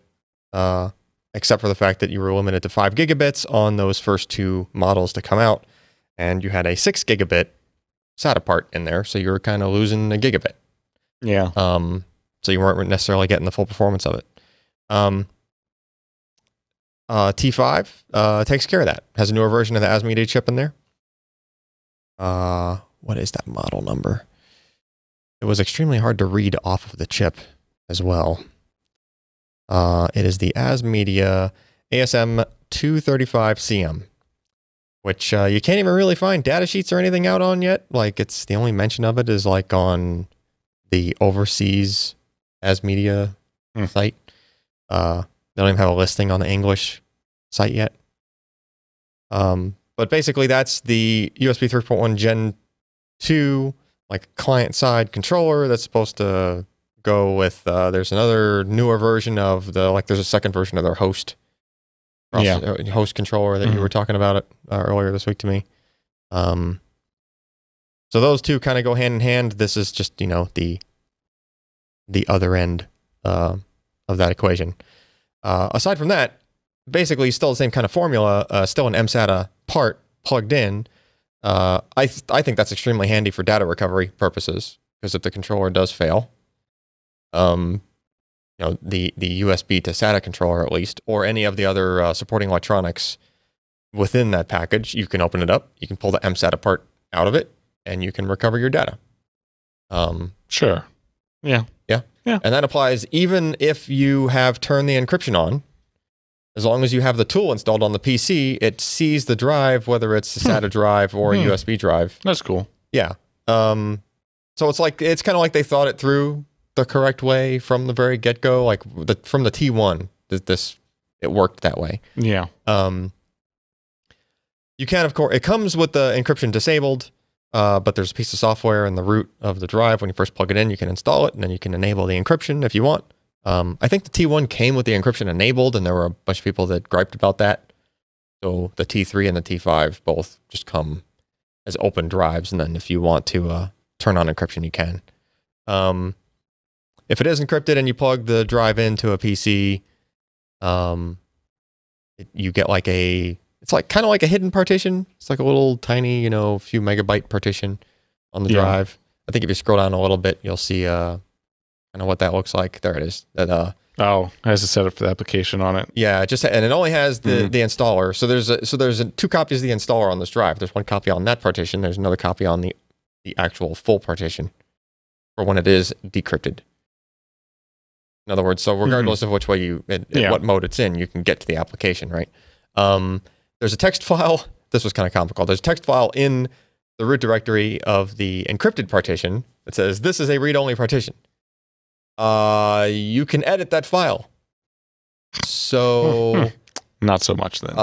except for the fact that you were limited to 5 gigabits on those first 2 models to come out, and you had a 6 gigabit SATA part in there, so you were kind of losing a gigabit. Yeah. So you weren't necessarily getting the full performance of it. T5 takes care of that. Has a newer version of the ASMedia chip in there. What is that model number? It was extremely hard to read off of the chip as well. It is the ASMedia ASM 235CM, which you can't even really find data sheets or anything out on yet. Like, it's the only mention of it is like on the overseas ASMedia site. They don't even have a listing on the English site yet. But basically, that's the USB 3.1 Gen 2, like client-side controller that's supposed to go with. There's another newer version of there's a second version of their host. Host controller that you were talking about it earlier this week to me. So those two kind of go hand in hand. This is just, the other end of that equation. Aside from that, basically still the same kind of formula, still an MSATA part plugged in. I think that's extremely handy for data recovery purposes, because if the controller does fail, the USB to SATA controller at least, or any of the other supporting electronics within that package, you can open it up, you can pull the MSATA part out of it, and you can recover your data. Sure. Yeah. And that applies even if you have turned the encryption on. As long as you have the tool installed on the PC, it sees the drive, whether it's a SATA drive or a USB drive. That's cool. Yeah. So it's kind of like they thought it through the correct way from the very get-go. Like from the T1, it worked that way. Yeah. You can, of course, it comes with the encryption disabled, but there's a piece of software in the root of the drive. When you first plug it in, you can install it, and then you can enable the encryption if you want. I think the T1 came with the encryption enabled, and there were a bunch of people that griped about that. So the T3 and the T5 both just come as open drives, and then if you want to turn on encryption, you can. If it is encrypted and you plug the drive into a PC, you get it's kind of like a hidden partition. It's like a little tiny, few megabyte partition on the drive. I think if you scroll down a little bit, you'll see kind of what that looks like. There it is. That it has a setup for the application on it. Yeah, and it only has the installer. So there's 2 copies of the installer on this drive. There's 1 copy on that partition. There's another copy on the actual full partition for when it is decrypted. In other words, so regardless of which way what mode it's in, you can get to the application, right? There's a text file. This was kind of comical. There's a text file in the root directory of the encrypted partition that says, this is a read-only partition. You can edit that file. So not so much then.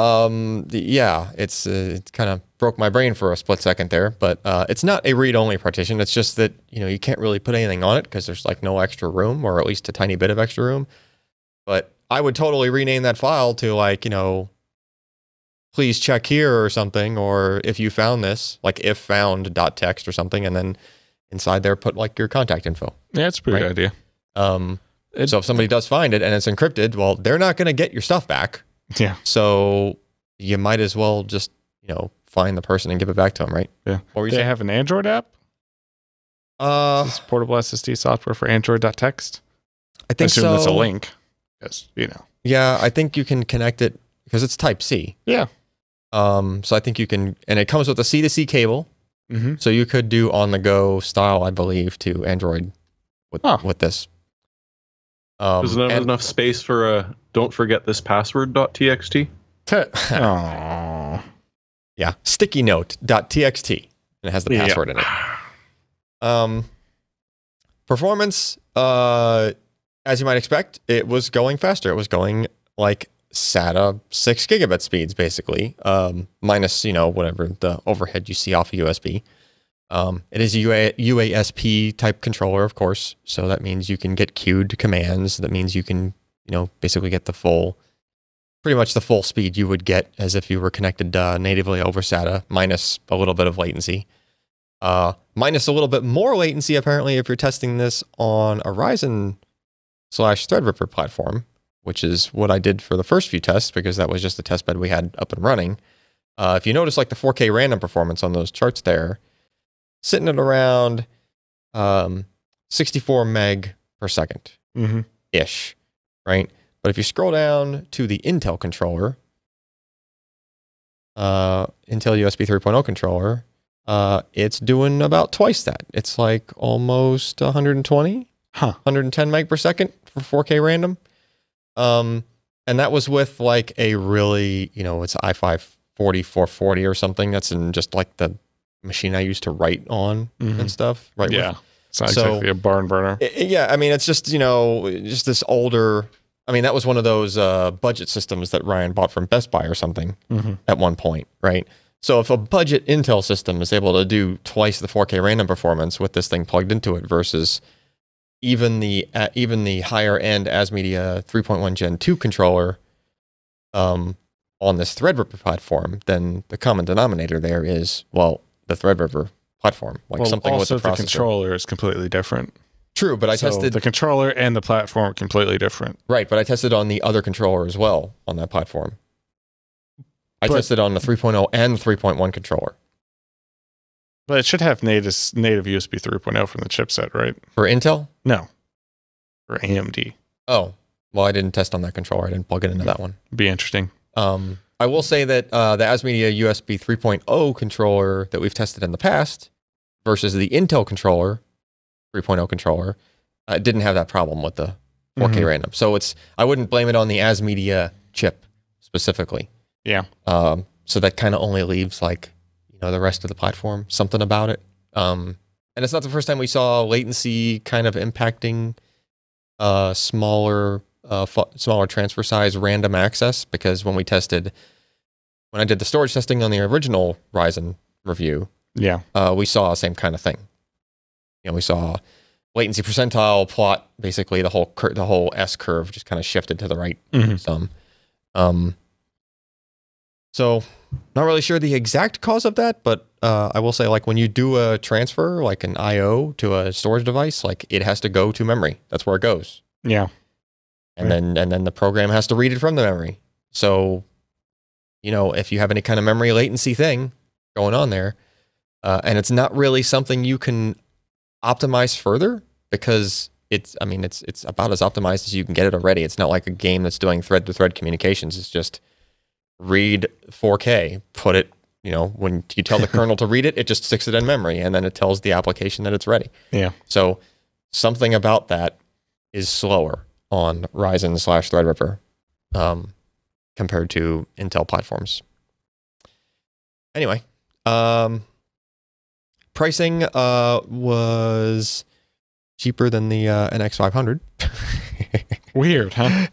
It kind of broke my brain for a split second there, but it's not a read-only partition. It's just that you can't really put anything on it because there's no extra room, or at least a tiny bit of extra room. But I would totally rename that file to please check here or something, or if you found this, like if found.txt or something, and then inside there put your contact info. Yeah, it's a pretty good idea. So if somebody does find it and it's encrypted, well, they're not going to get your stuff back. Yeah. So you might as well just, find the person and give it back to them, right? Yeah. Or do they have an Android app? Is this portable SSD software for Android.txt? I think so. That's a link. Yes, Yeah, I think you can connect it because it's Type-C. Yeah. So I think you can, and it comes with a C2C cable. Mm-hmm. So you could do on-the-go style, I believe, to Android with this. There's enough space for a don't forget this password.txt. Yeah, sticky note.txt. And it has the password in it. Performance, as you might expect, it was going faster. It was going like SATA 6 gigabit speeds, basically, minus, whatever the overhead you see off of USB. It is a UASP type controller, of course. So that means you can get queued commands. That means you can, basically get pretty much the full speed you would get as if you were connected natively over SATA, minus a little bit of latency. minus a little bit more latency apparently if you're testing this on a Ryzen/Threadripper platform, which is what I did for the first few tests because that was just the test bed we had up and running. If you notice like the 4K random performance on those charts there, sitting at around 64 meg per second ish, right? But if you scroll down to the Intel controller, Intel USB 3.0 controller, it's doing about twice that. It's like almost 120, 110 meg per second for 4K random. And that was with like a really, it's i5 440 or something. That's in just like the machine I used to write on and stuff. Right. Yeah. It's not exactly a barn burner. I mean, it's just, just this older, that was one of those budget systems that Ryan bought from Best Buy or something at one point, right? So if a budget Intel system is able to do twice the 4K random performance with this thing plugged into it versus even the higher end ASMedia 3.1 Gen 2 controller on this Threadripper platform, then the common denominator there is, well, the Threadripper platform, like something with the processor. The controller is completely different. True, but I tested the controller and the platform are completely different. Right, but I tested on the other controller as well on that platform. I tested on the 3.0 and the 3.1 controller. But it should have native USB 3.0 from the chipset, right? For Intel? No. For AMD. Oh, well, I didn't test on that controller. I didn't plug it into that one. Be interesting. I will say that the ASMedia USB 3.0 controller that we've tested in the past versus the Intel controller, 3.0 controller, didn't have that problem with the 4K random. So I wouldn't blame it on the ASMedia chip specifically. Yeah. So that kind of only leaves like, the rest of the platform, something about it. And it's not the first time we saw latency kind of impacting smaller transfer size random access, because when I did the storage testing on the original Ryzen review, we saw the same kind of thing. We saw latency percentile plot, basically the whole S curve just kind of shifted to the right some. So not really sure the exact cause of that, but I will say, like, when you do a transfer, like an I/O to a storage device, like it has to go to memory. That's where it goes. Yeah. And then the program has to read it from the memory. So, if you have any kind of memory latency thing going on there, and it's not really something you can optimize further, because it's about as optimized as you can get it already. It's not like a game that's doing thread-to-thread communications. It's just read 4K, put it, when you tell the kernel to read it, it just sticks it in memory, and then it tells the application that it's ready. Yeah. So something about that is slower on Ryzen/Threadripper compared to Intel platforms. Anyway, pricing was cheaper than the NX 500. Weird, huh?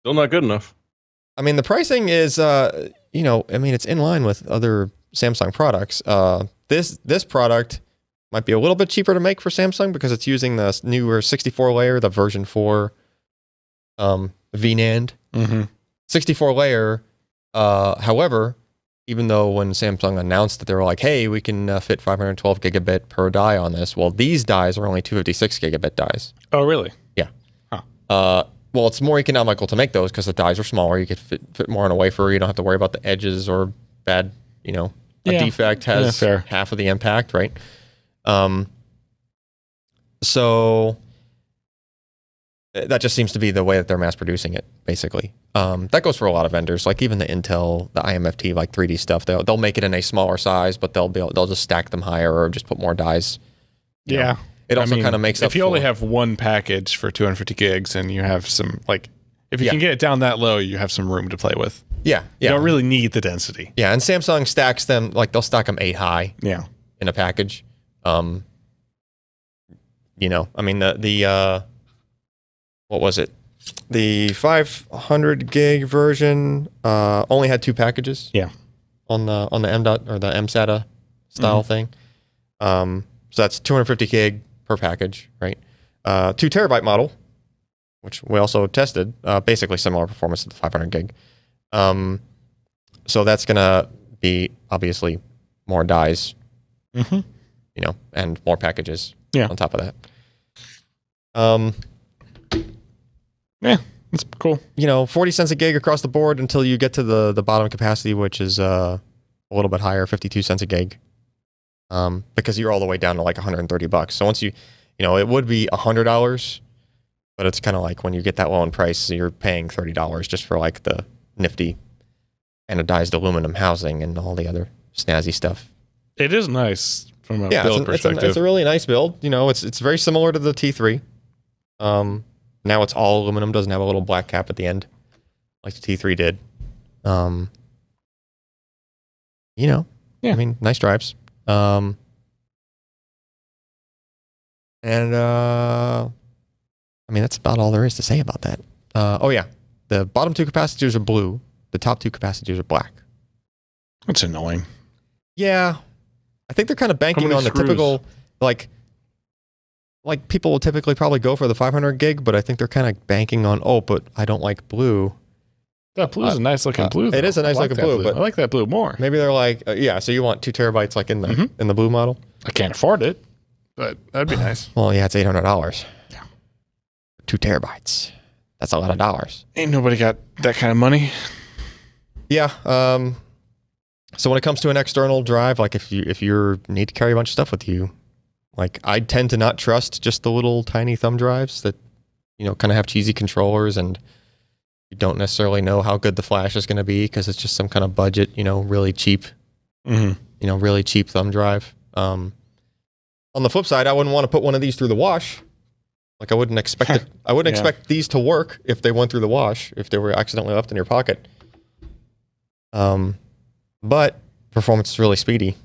Still not good enough. The pricing is, it's in line with other Samsung products. This product might be a little bit cheaper to make for Samsung because it's using the newer 64 layer, the version 4 V-NAND. 64 layer. However, even though when Samsung announced that they were like, hey, we can fit 512 gigabit per die on this, well, these dies are only 256 gigabit dies. Oh, really? Yeah. Huh. Well, it's more economical to make those because the dies are smaller. You could fit more on a wafer. You don't have to worry about the edges or bad, a defect has half of the impact, right? So that just seems to be the way that they're mass producing it, basically. That goes for a lot of vendors, like even the Intel, the IMFT, like 3D stuff. They'll make it in a smaller size, but they'll just stack them higher or just put more dies. Yeah. It also kind of makes up if you only have one package for 250 gigs and you have some, like, if you can get it down that low, you have some room to play with. Yeah. You don't really need the density. Yeah, and Samsung stacks them, like they'll stack them 8 high. Yeah. In a package. The what was it? The 500 gig version only had 2 packages. Yeah. On the M.dot or the MSATA style thing. So that's 250 gig per package, right? 2 terabyte model, which we also tested, basically similar performance to the 500 gig. So that's gonna be obviously more dies, you know, and more packages on top of that. Yeah, that's cool. You know, 40 cents a gig across the board until you get to the bottom capacity, which is a little bit higher, 52 cents a gig. Because you're all the way down to like $130. So once you know, it would be $100, but it's kind of like when you get that low in price, you're paying $30 just for like the nifty anodized aluminum housing and all the other snazzy stuff. It is nice from a build perspective. It's a really nice build. You know, it's very similar to the T3. Now it's all aluminum, doesn't have a little black cap at the end like the T3 did. You know, I mean, nice drives. I mean, that's about all there is to say about that. Oh yeah, the bottom two capacitors are blue. The top two capacitors are black. That's annoying. Yeah, I think they're kind of banking on the typical, like people will typically probably go for the 500 gig, but I think they're kind of banking on, oh, but I don't like blue. That blue is a nice looking blue. It is a nice looking blue, but I like that blue more. Maybe they're like, yeah, so you want 2 terabytes like in the blue model? I can't afford it, but that'd be nice. Well, yeah, it's $800. Yeah. 2 terabytes. That's a lot of dollars. Ain't nobody got that kind of money. Yeah. So when it comes to an external drive, like if you need to carry a bunch of stuff with you, like I tend to not trust just the little tiny thumb drives that, you know, kind of have cheesy controllers and you don't necessarily know how good the flash is going to be because it's just some kind of budget, you know, really cheap, you know, really cheap thumb drive. On the flip side, I wouldn't want to put one of these through the wash. Like I wouldn't expect it. I wouldn't expect these to work if they went through the wash, if they were accidentally left in your pocket. But performance is really speedy.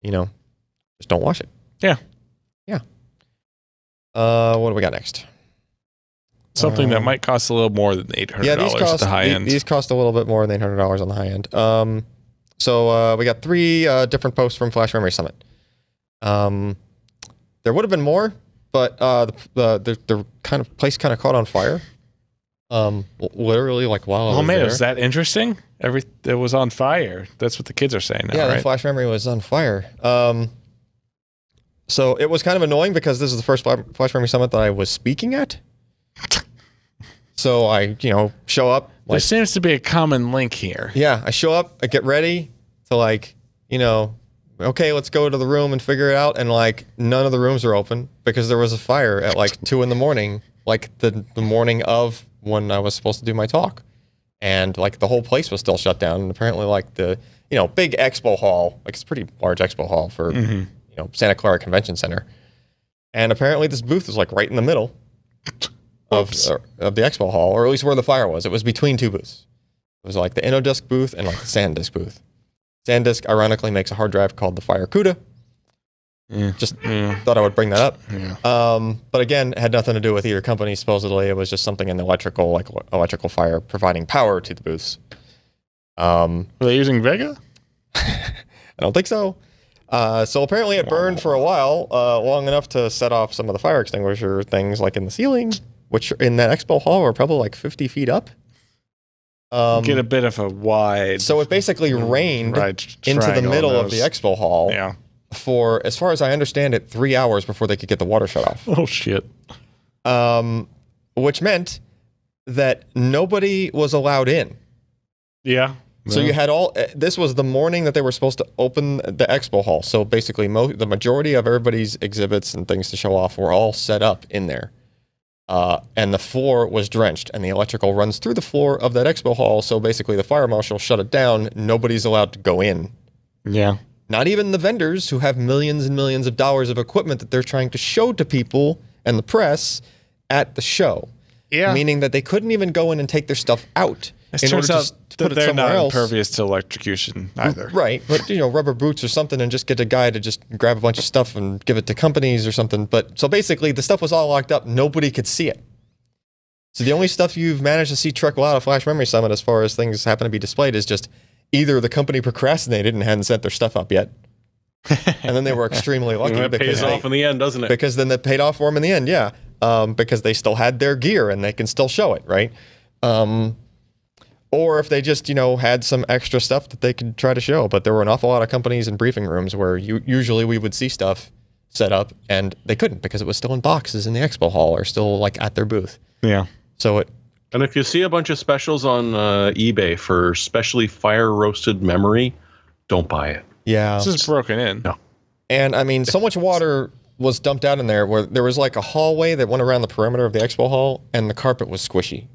You know, just don't wash it. Yeah. Yeah. What do we got next? Something that might cost a little more than $800 at the high end. These cost a little bit more than $800 on the high end. So we got 3 different posts from Flash Memory Summit. There would have been more, but the kind of place kind of caught on fire. Literally like while I was there. Is that interesting? It was on fire. That's what the kids are saying now, right? The Flash Memory was on fire. So it was kind of annoying because this is the first Flash Memory Summit that I was speaking at. So I, you know, show up. There seems to be a common link here. Yeah, I show up, I get ready to like, you know, okay, let's go to the room and figure it out. And like none of the rooms are open because there was a fire at like 2 in the morning, like the morning of when I was supposed to do my talk. And like the whole place was still shut down. And apparently like the, you know, big expo hall, like it's a pretty large expo hall for, you know, Santa Clara Convention Center. And apparently this booth was like right in the middle of the expo hall, or at least where the fire was. It was between 2 booths. It was like the InnoDisk booth and like the SanDisk booth. SanDisk ironically makes a hard drive called the Fire CUDA. Just thought I would bring that up. But again, it had nothing to do with either company. Supposedly, it was just something in the electrical fire providing power to the booths. Were they using Vega? I don't think so. So apparently it burned for a while, long enough to set off some of the fire extinguisher things like in the ceiling, which in that expo hall were probably like 50 feet up. Get a bit of a wide. So it basically rained into the middle of the expo hall. Yeah. For, as far as I understand it, 3 hours before they could get the water shut off. Oh, shit. Which meant that nobody was allowed in. Yeah. So you had this was the morning that they were supposed to open the expo hall. So basically the majority of everybody's exhibits and things to show off were all set up in there. And the floor was drenched and the electrical runs through the floor of that expo hall. So basically the fire marshal shut it down. Nobody's allowed to go in. Yeah. Not even the vendors who have millions and millions of dollars of equipment that they're trying to show to people and the press at the show. Yeah. Meaning that they couldn't even go in and take their stuff out. It turns out that they're not impervious to electrocution either. Right. But, you know, rubber boots or something and just get a guy to just grab a bunch of stuff and give it to companies or something. But so basically the stuff was all locked up. Nobody could see it. So the only stuff you've managed to see trickle out of Flash Memory Summit as far as things happen to be displayed is just either the company procrastinated and hadn't sent their stuff up yet, and then they were extremely lucky. It pays off in the end, doesn't it? Because then that paid off for them in the end, yeah. Because they still had their gear and they can still show it, right? or if they just, you know, had some extra stuff that they could try to show. But there were an awful lot of companies in briefing rooms where usually we would see stuff set up and they couldn't because it was still in boxes in the expo hall or still like at their booth. Yeah. So and if you see a bunch of specials on eBay for specially fire roasted memory, don't buy it. Yeah. This is broken in. No. And I mean, so much water was dumped out in there where there was like a hallway that went around the perimeter of the expo hall and the carpet was squishy.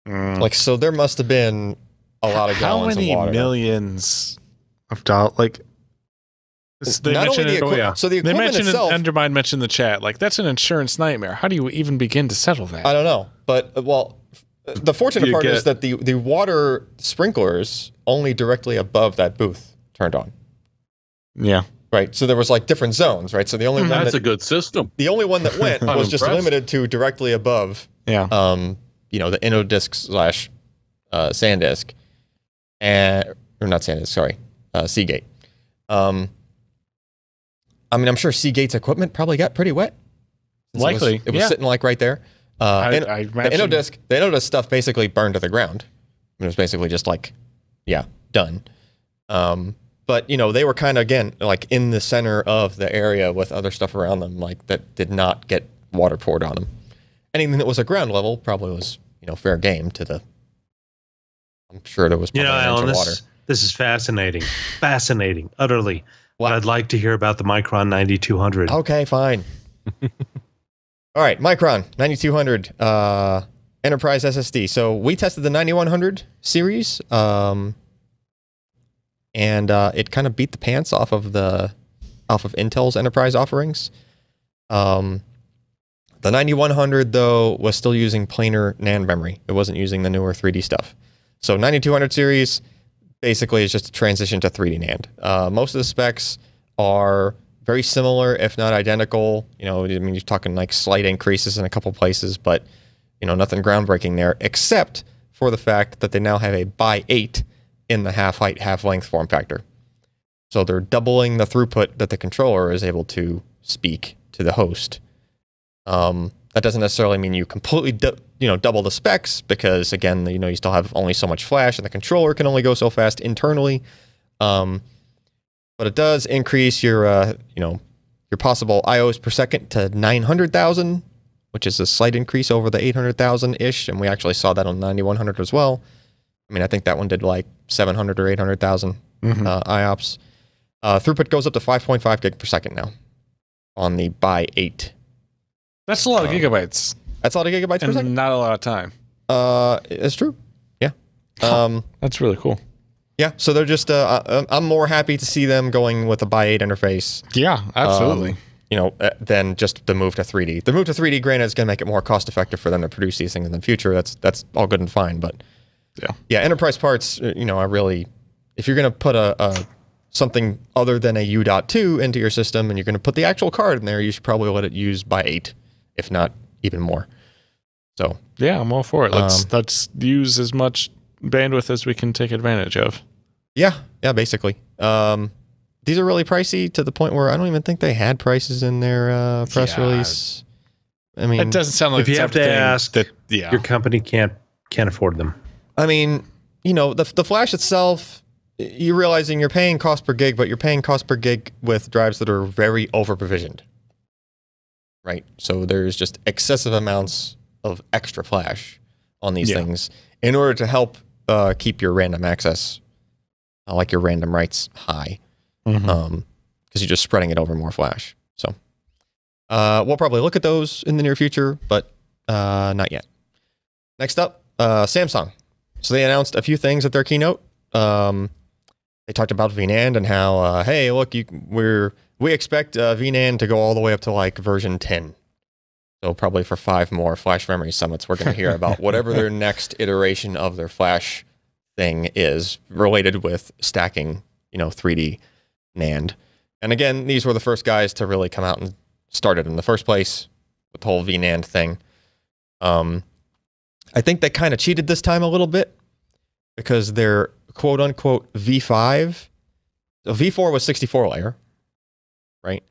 Like, so there must have been a lot of gallons of water. How many millions of dollars? Like, they not only the equipment, so the equipment itself. Undermine mentioned in the chat, like, that's an insurance nightmare. How do you even begin to settle that? I don't know. But, well, the fortunate part is that the water sprinklers only directly above that booth turned on. Yeah. Right. So there was like different zones, right? So the only one that's a good system. The only one that went was just limited to directly above. Yeah. You know, the InnoDisk / SanDisk, or not SanDisk, sorry, Seagate. I mean, I'm sure Seagate's equipment probably got pretty wet. Likely, it was sitting like right there. I the InnoDisk stuff basically burned to the ground. It was basically just like, yeah, done. But you know, they were kind of again like in the center of the area with other stuff around them, like that did not get water poured on them. Anything that was at ground level probably was, you know, fair game to the. I'm sure there was probably Alan, water. This is fascinating, utterly. What? I'd like to hear about the Micron 9200. Okay, fine. All right, Micron 9200 enterprise SSD. So we tested the 9100 series, and it kind of beat the pants off of Intel's enterprise offerings. The 9100, though, was still using planar NAND memory. It wasn't using the newer 3D stuff. So 9200 series basically is just a transition to 3D NAND. Most of the specs are very similar, if not identical. You know, I mean, you're talking like slight increases in a couple places, but, you know, nothing groundbreaking there, except for the fact that they now have a by 8 in the half height, half length form factor. So they're doubling the throughput that the controller is able to speak to the host. That doesn't necessarily mean you completely double the specs because, again, you know, you still have only so much flash and the controller can only go so fast internally. But it does increase your your possible IOs per second to 900,000, which is a slight increase over the 800,000-ish, and we actually saw that on 9100 as well. I mean, I think that one did like 700 or 800,000 IOPS. Throughput goes up to 5.5 gig per second now on the by 8. That's a lot of gigabytes. That's a lot of gigabytes per second? Not a lot of time. It's true. Yeah. That's really cool. Yeah, so they're just, I'm more happy to see them going with a by 8 interface. Yeah, absolutely. Than just the move to 3D. The move to 3D, granted, is going to make it more cost effective for them to produce these things in the future. That's all good and fine, but yeah, enterprise parts, I really, if you're going to put a something other than a U.2 into your system and you're going to put the actual card in there, you should probably let it use by 8, if not even more. So yeah, I'm all for it. Let's use as much bandwidth as we can take advantage of. Yeah, basically. These are really pricey to the point where I don't even think they had prices in their press release. I mean, it doesn't sound like if you have to ask that your company can't afford them. I mean, the flash itself, you're realizing you're paying cost per gig, but you're paying cost per gig with drives that are very over provisioned. Right? So there's just excessive amounts of extra flash on these things in order to help keep your random access, like your random writes, high. Because you're just spreading it over more flash. So we'll probably look at those in the near future, but not yet. Next up, Samsung. So they announced a few things at their keynote. They talked about V-NAND and how, hey, look, we expect V-NAND to go all the way up to like version 10. So probably for 5 more Flash Memory Summits, we're going to hear about whatever their next iteration of their Flash thing is related with stacking, 3D NAND. And again, these were the first guys to really come out and start it in the first place with the whole V-NAND thing. I think they kind of cheated this time a little bit because their quote-unquote V5, so V4 was 64 layer, right?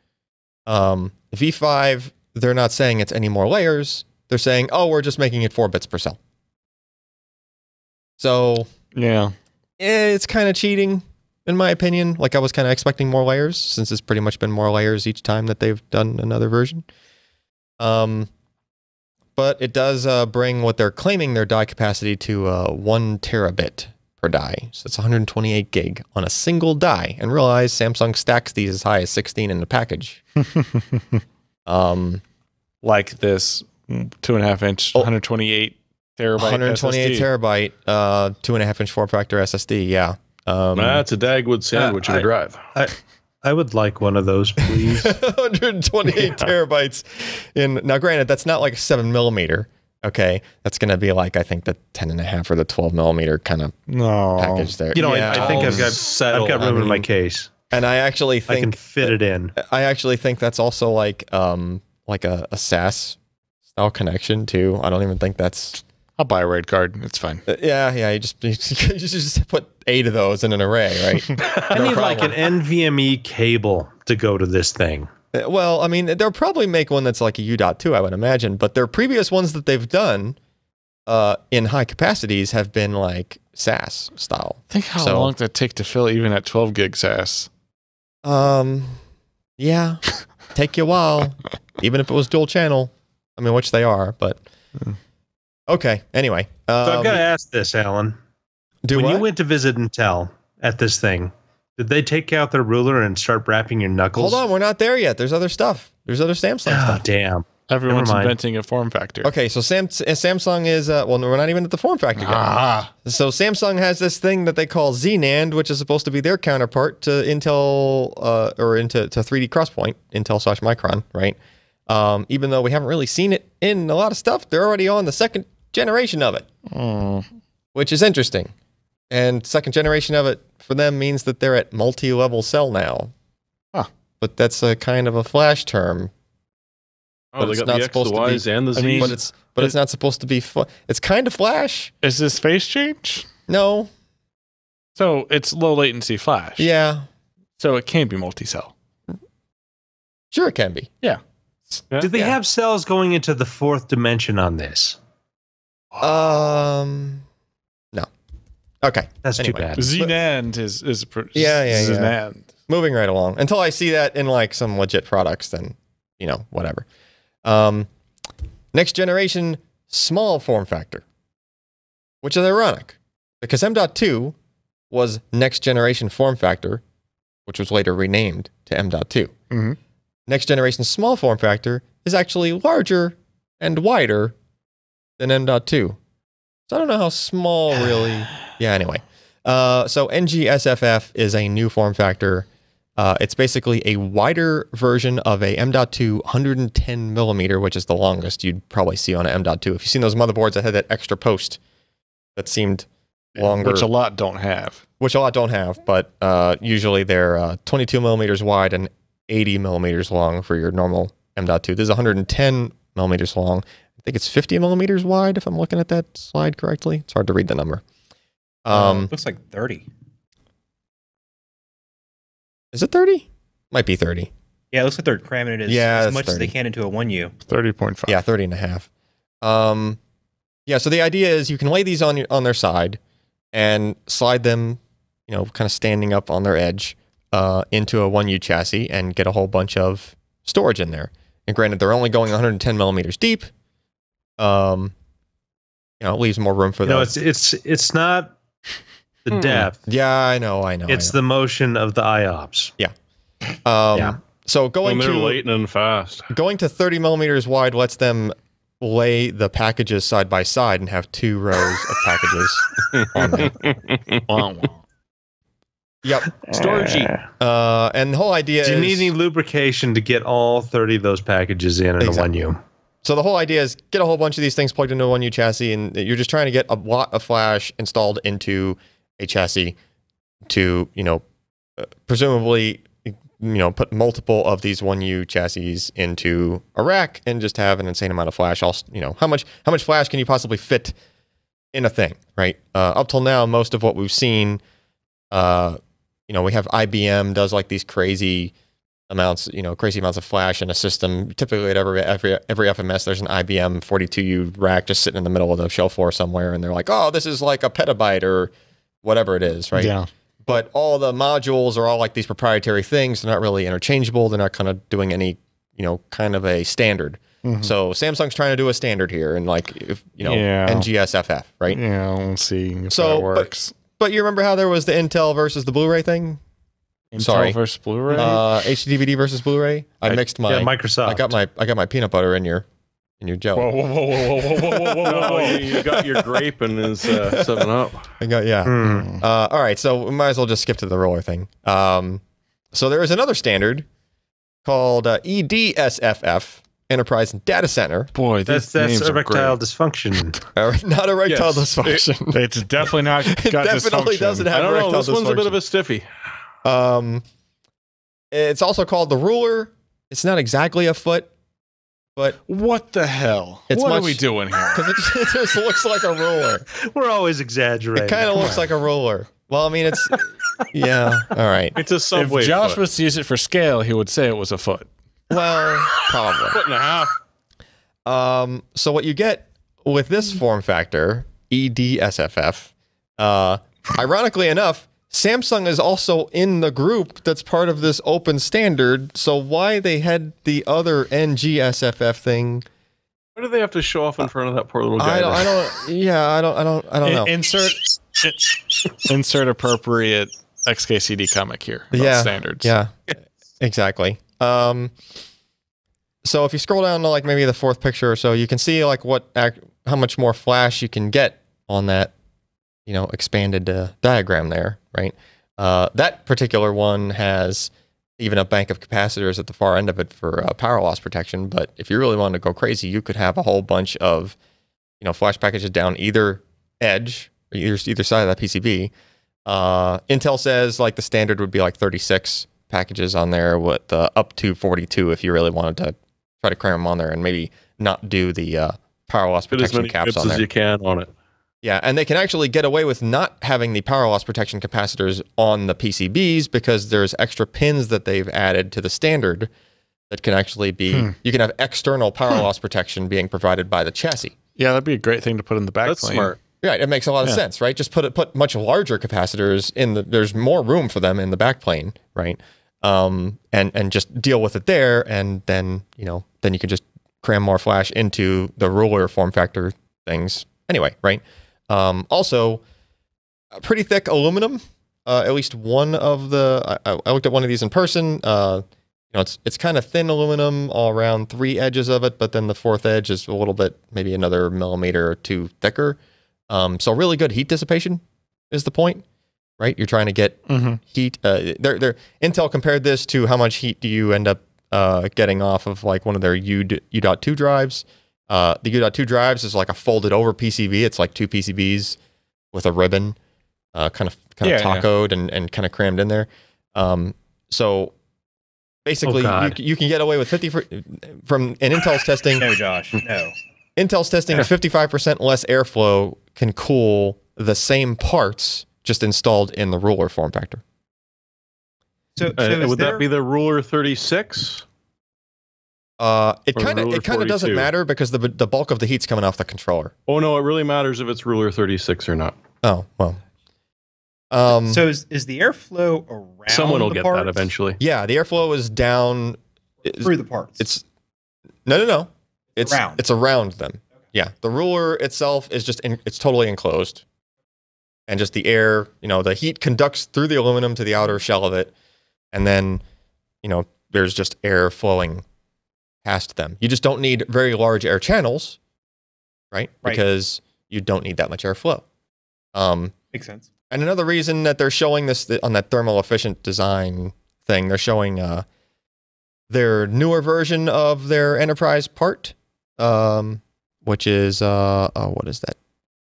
V5, they're not saying it's any more layers. They're saying, oh, we're just making it 4 bits per cell. So yeah, it's kind of cheating, in my opinion. Like, I was kind of expecting more layers, since it's pretty much been more layers each time that they've done another version. But it does bring what they're claiming their die capacity to 1 terabit per die. So it's 128 gig on a single die. And realize Samsung stacks these as high as 16 in the package. Like this 2.5 inch, 128 terabyte 128 SSD. terabyte, 2.5 inch form factor SSD. Yeah. That's a Dagwood sandwich in a drive. I would like one of those, please. 128 terabytes in. Now, granted, that's not like a 7mm. Okay, that's going to be like, I think, the 10.5 or the 12mm kind of package there. You know, I think I've got room in my case, and I actually think I can fit it in. I actually think that's also like a SAS style connection too. I don't even think that's. I'll buy a RAID card. It's fine. Yeah. You just put 8 of those in an array, right? I need like an NVMe cable to go to this thing. Well, I mean, they'll probably make one that's like a U.2, I would imagine. But their previous ones that they've done in high capacities have been like SAS style. Think how long did it take to fill even at 12 gig SAS? Yeah, take you a while, even if it was dual channel. I mean, which they are, but. Okay. Anyway, so I've got to ask this, Alan. When you went to visit Intel at this thing, did they take out their ruler and start wrapping your knuckles? Hold on, we're not there yet. There's other stuff. There's other Samsung stuff. Damn. Everyone's inventing a form factor. Okay, so Samsung is well, we're not even at the form factor yet. So Samsung has this thing that they call Z-NAND, which is supposed to be their counterpart to Intel or to 3D Crosspoint, Intel/Micron, right? Even though we haven't really seen it in a lot of stuff, they're already on the second generation of it, which is interesting. And second generation of it for them means that they're at multi-level cell now. But that's a kind of a flash term. Oh, they got the X, the Y's, and the Z's. But it's not supposed to be. It's kind of flash. Is this phase change? No. So it's low latency flash. Yeah. So it can be multi-cell. Sure, it can be. Yeah. Did they have cells going into the 4th dimension on this? No. Okay. That's too bad. Z-NAND is yeah. Z-NAND. Moving right along. Until I see that in like some legit products, then, whatever. Next generation small form factor, which is ironic because M.2 was next generation form factor, which was later renamed to M.2. Mm-hmm. Next generation small form factor is actually larger and wider than M.2. So I don't know how small really. Yeah, anyway. So NGSFF is a new form factor. It's basically a wider version of a M.2 110mm, which is the longest you'd probably see on an M.2. If you've seen those motherboards that had that extra post that seemed longer. Which a lot don't have. But usually they're 22 millimeters wide and 80 millimeters long for your normal M.2. This is 110 millimeters long. I think it's 50 millimeters wide, if I'm looking at that slide correctly. It's hard to read the number. Looks like 30. Is it 30? Might be 30. Yeah, it looks like they're cramming it as much as they can into a 1U. 30.5. Yeah, 30 and a half. Yeah, so the idea is you can lay these on their side and slide them, kind of standing up on their edge into a 1U chassis and get a whole bunch of storage in there. And granted, they're only going 110 millimeters deep. It leaves more room for them. No, it's not the depth. Yeah, I know. It's the motion of the IOPS. Yeah. So going they're latent and fast. Going to 30 millimeters wide lets them lay the packages side by side and have 2 rows of packages on them. Yep. Storage. And the whole idea is... Do you need any lubrication to get all 30 of those packages in a 1U? So the whole idea is get a whole bunch of these things plugged into a 1U chassis, and you're just trying to get a lot of flash installed into a chassis to, presumably, put multiple of these 1U chassis into a rack and just have an insane amount of flash. How much flash can you possibly fit in a thing, right? Up till now, most of what we've seen, we have IBM does like these crazy amounts, crazy amounts of flash in a system. Typically at every FMS, there's an IBM 42U rack just sitting in the middle of the show floor somewhere, and they're like, oh, this is like a petabyte or whatever it is, right? Yeah. But all the modules are all like these proprietary things. They're not really interchangeable. They're not kind of doing any, kind of a standard. Mm-hmm. So Samsung's trying to do a standard here, and NGSFF, right? Yeah, we'll see if that works. But you remember how there was the Intel versus the Blu-ray thing? Intel versus Blu-ray? HD DVD versus Bluray. I mixed my Microsoft. I got my peanut butter in your Joe. Whoa. You got your grape and his 7-Up. All right, so we might as well just skip to the roller thing. So there is another standard called EDSFF, Enterprise and Data Center. Boy, that's erectile dysfunction. Not erectile dysfunction. It's definitely not. It definitely doesn't have erectile dysfunction. This one's a bit of a stiffy. It's also called the ruler. It's not exactly a foot, but what the hell? What are we doing here? Because it just looks like a ruler. We're always exaggerating. It kind of looks like a ruler. Well, I mean, it's yeah. All right. It's a subway. If Josh was to use it for scale, he would say it was a foot. Well, probably. Foot and a half. So what you get with this form factor, EDSFF, ironically enough, Samsung is also in the group that's part of this open standard. So why they had the other NGSFF thing? Why do they have to show off in front of that poor little guy? I don't know. Insert appropriate XKCD comic here about standards. Yeah, exactly. So if you scroll down to like maybe the fourth picture or so, you can see like how much more flash you can get on that, expanded diagram there, right? That particular one has even a bank of capacitors at the far end of it for power loss protection. But if you really want to go crazy, you could have a whole bunch of, flash packages down either edge, or either side of that PCB. Intel says like the standard would be like 36 packages on there with up to 42 if you really wanted to try to cram them on there and maybe not do the power loss protection caps on there. As you can on it. Yeah, and they can actually get away with not having the power loss protection capacitors on the PCBs because there's extra pins that they've added to the standard that can actually be, you can have external power loss protection being provided by the chassis. Yeah, that'd be a great thing to put in the backplane. That's smart. Right, it makes a lot of sense, right? Just put much larger capacitors there's more room for them in the backplane, right? And just deal with it there, and then, then you can just cram more flash into the ruler form factor things anyway, right? Also, pretty thick aluminum. At least one of the I looked at one of these in person. It's kind of thin aluminum all around 3 edges of it, but then the 4th edge is a little bit, maybe another millimeter or 2 thicker. So really good heat dissipation is the point, right? You're trying to get heat. Intel compared this to how much heat do you end up getting off of like one of their U.2 drives. The U.2 drives is like a folded over PCB. It's like 2 PCBs with a ribbon, kind of tacoed and kind of crammed in there. So basically, you can get away with 50 from in Intel's testing. No, Josh, no. Intel's testing 55% less airflow can cool the same parts just installed in the ruler form factor. So would that be the ruler 36? It kind of doesn't matter because the bulk of the heat's coming off the controller. Oh no, it really matters if it's ruler 36 or not. Oh well. So is the airflow around? Someone will get parts? that eventually. Yeah, the airflow is down through the parts. It's no. It's around them. Okay. Yeah, the ruler itself is just it's totally enclosed, and just the air, the heat conducts through the aluminum to the outer shell of it, and then, there's just air flowing past them. You just don't need very large air channels, right? Because you don't need that much airflow. Makes sense. And another reason that they're showing this on that thermal efficient design thing, they're showing their newer version of their enterprise part, which is what is that?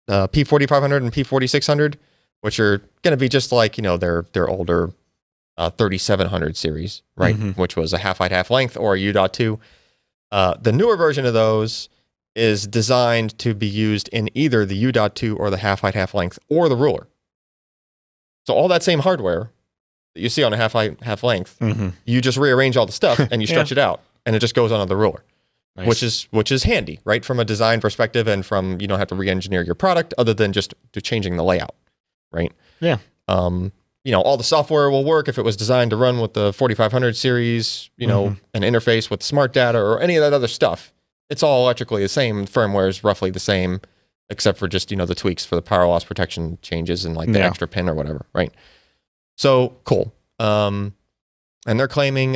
P4500 and P4600, which are going to be just like their older 3700 series, right? Which was a half height, half length, or a U.2. The newer version of those is designed to be used in either the U.2 or the half height, half length, or the ruler. So all that same hardware that you see on a half length, you just rearrange all the stuff and you stretch it out, and it just goes onto the ruler, which is handy, right? From a design perspective, and from you don't have to re-engineer your product other than just to changing the layout, right? Yeah. You know, all the software will work if it was designed to run with the 4500 series, you know, an interface with smart data or any of that other stuff. It's all electrically the same. Firmware is roughly the same, except for just, you know, the tweaks for the power loss protection changes and like the extra pin or whatever, right? So cool. And they're claiming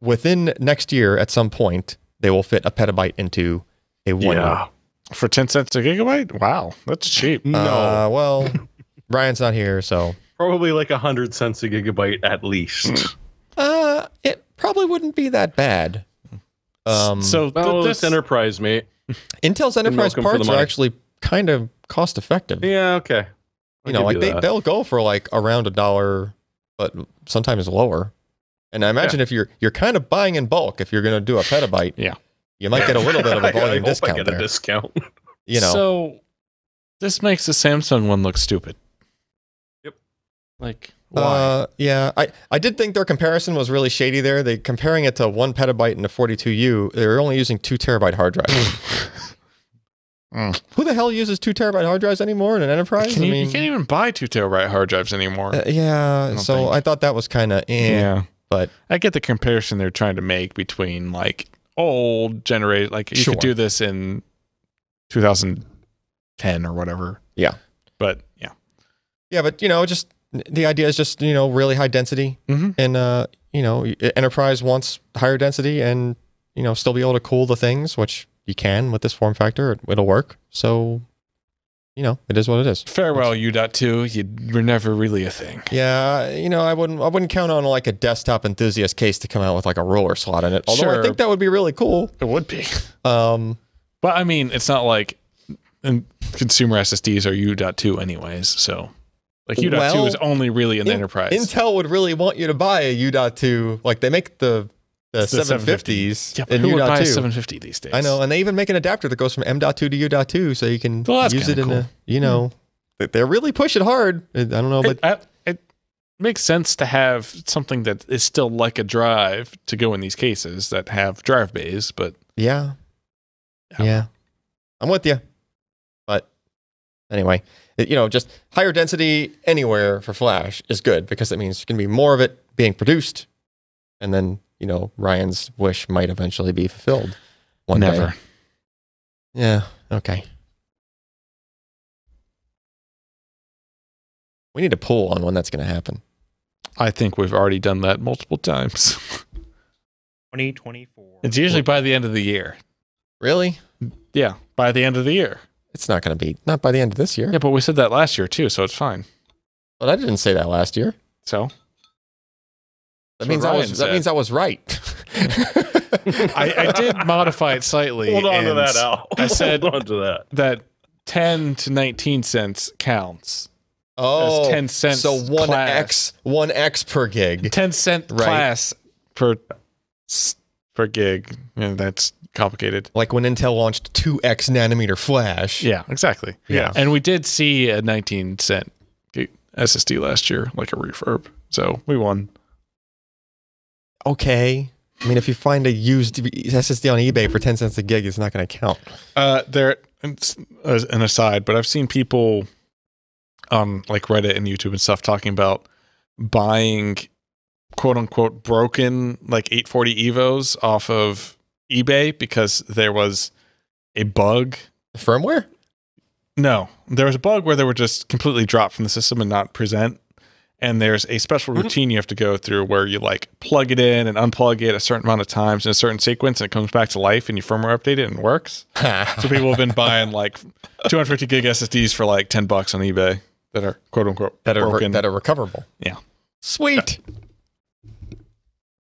within next year at some point, they will fit a petabyte into a 1 year. For 10 cents a gigabyte? Wow, that's cheap. No. Well, Ryan's not here, so probably like 100 cents a gigabyte at least. It probably wouldn't be that bad. So this enterprise, mate. Intel's enterprise parts are actually kind of cost effective. Yeah, okay. You know, like they'll go for like around $1, but sometimes lower. And I imagine if you're kind of buying in bulk, if you're going to do a petabyte, you might get a little bit of a volume discount. I get a discount. You know, so this makes the Samsung one look stupid. Yep. Like, why? Yeah, I did think their comparison was really shady there. They comparing it to 1 petabyte and a 42U. They're only using 2 terabyte hard drives. Who the hell uses 2 terabyte hard drives anymore in an enterprise? You can't even buy 2 terabyte hard drives anymore. I thought that was kind of but I get the comparison they're trying to make between like old generation, like you could do this in 2010 or whatever. Yeah. But but you know, just the idea is just, you know, really high density, and you know, enterprise wants higher density and, you know, still be able to cool the things, which you can with this form factor. It'll work. So, you know, it is what it is. Farewell, U.2. You were never really a thing. Yeah, you know, I wouldn't count on like a desktop enthusiast case to come out with like a roller slot in it. Although I think that would be really cool. It would be. But I mean, it's not like consumer SSDs are U.2 anyways. So, like U.2 is only really in the enterprise. Intel would really want you to buy a U.2. Like they make the 750s. Yeah, but who would buy a 750 these days? I know, and they even make an adapter that goes from M.2 to U.2, so you can use it in a, you know, they're really pushing hard. I don't know, but it makes sense to have something that is still like a drive to go in these cases that have drive bays, but yeah, I'm with you. But anyway, you know, just higher density anywhere for flash is good because it means there's going to be more of it being produced, and then, you know, Ryan's wish might eventually be fulfilled one day. Yeah, okay. We need a poll on when that's going to happen. I think we've already done that multiple times. 2024. It's usually by the end of the year. Really? Yeah, by the end of the year. It's not going to be, not by the end of this year. Yeah, but we said that last year too, so it's fine. But I didn't say that last year. So? That means I was right. I did modify it slightly. Hold on to that, Al. I said hold on to that 10 to 19 cents counts. Oh, as 10 cents. So 1x per gig. 10 cent class per gig. And that's complicated. Like when Intel launched 2x nanometer flash. Yeah, exactly. Yeah. And we did see a 19 cent SSD last year, like a refurb. So we won. Okay. I mean, if you find a used SSD on eBay for 10 cents a gig, it's not going to count. There, an aside, but I've seen people on like Reddit and YouTube and stuff talking about buying quote unquote broken like 840 EVOs off of eBay because there was a bug. The firmware? No, there was a bug where they were just completely dropped from the system and not present. And there's a special routine you have to go through where you like plug it in and unplug it a certain amount of times in a certain sequence, and it comes back to life and you firmware update it and it works. So people have been buying like 250 gig SSDs for like $10 on eBay that are quote unquote broken. That are recoverable. Yeah. Sweet.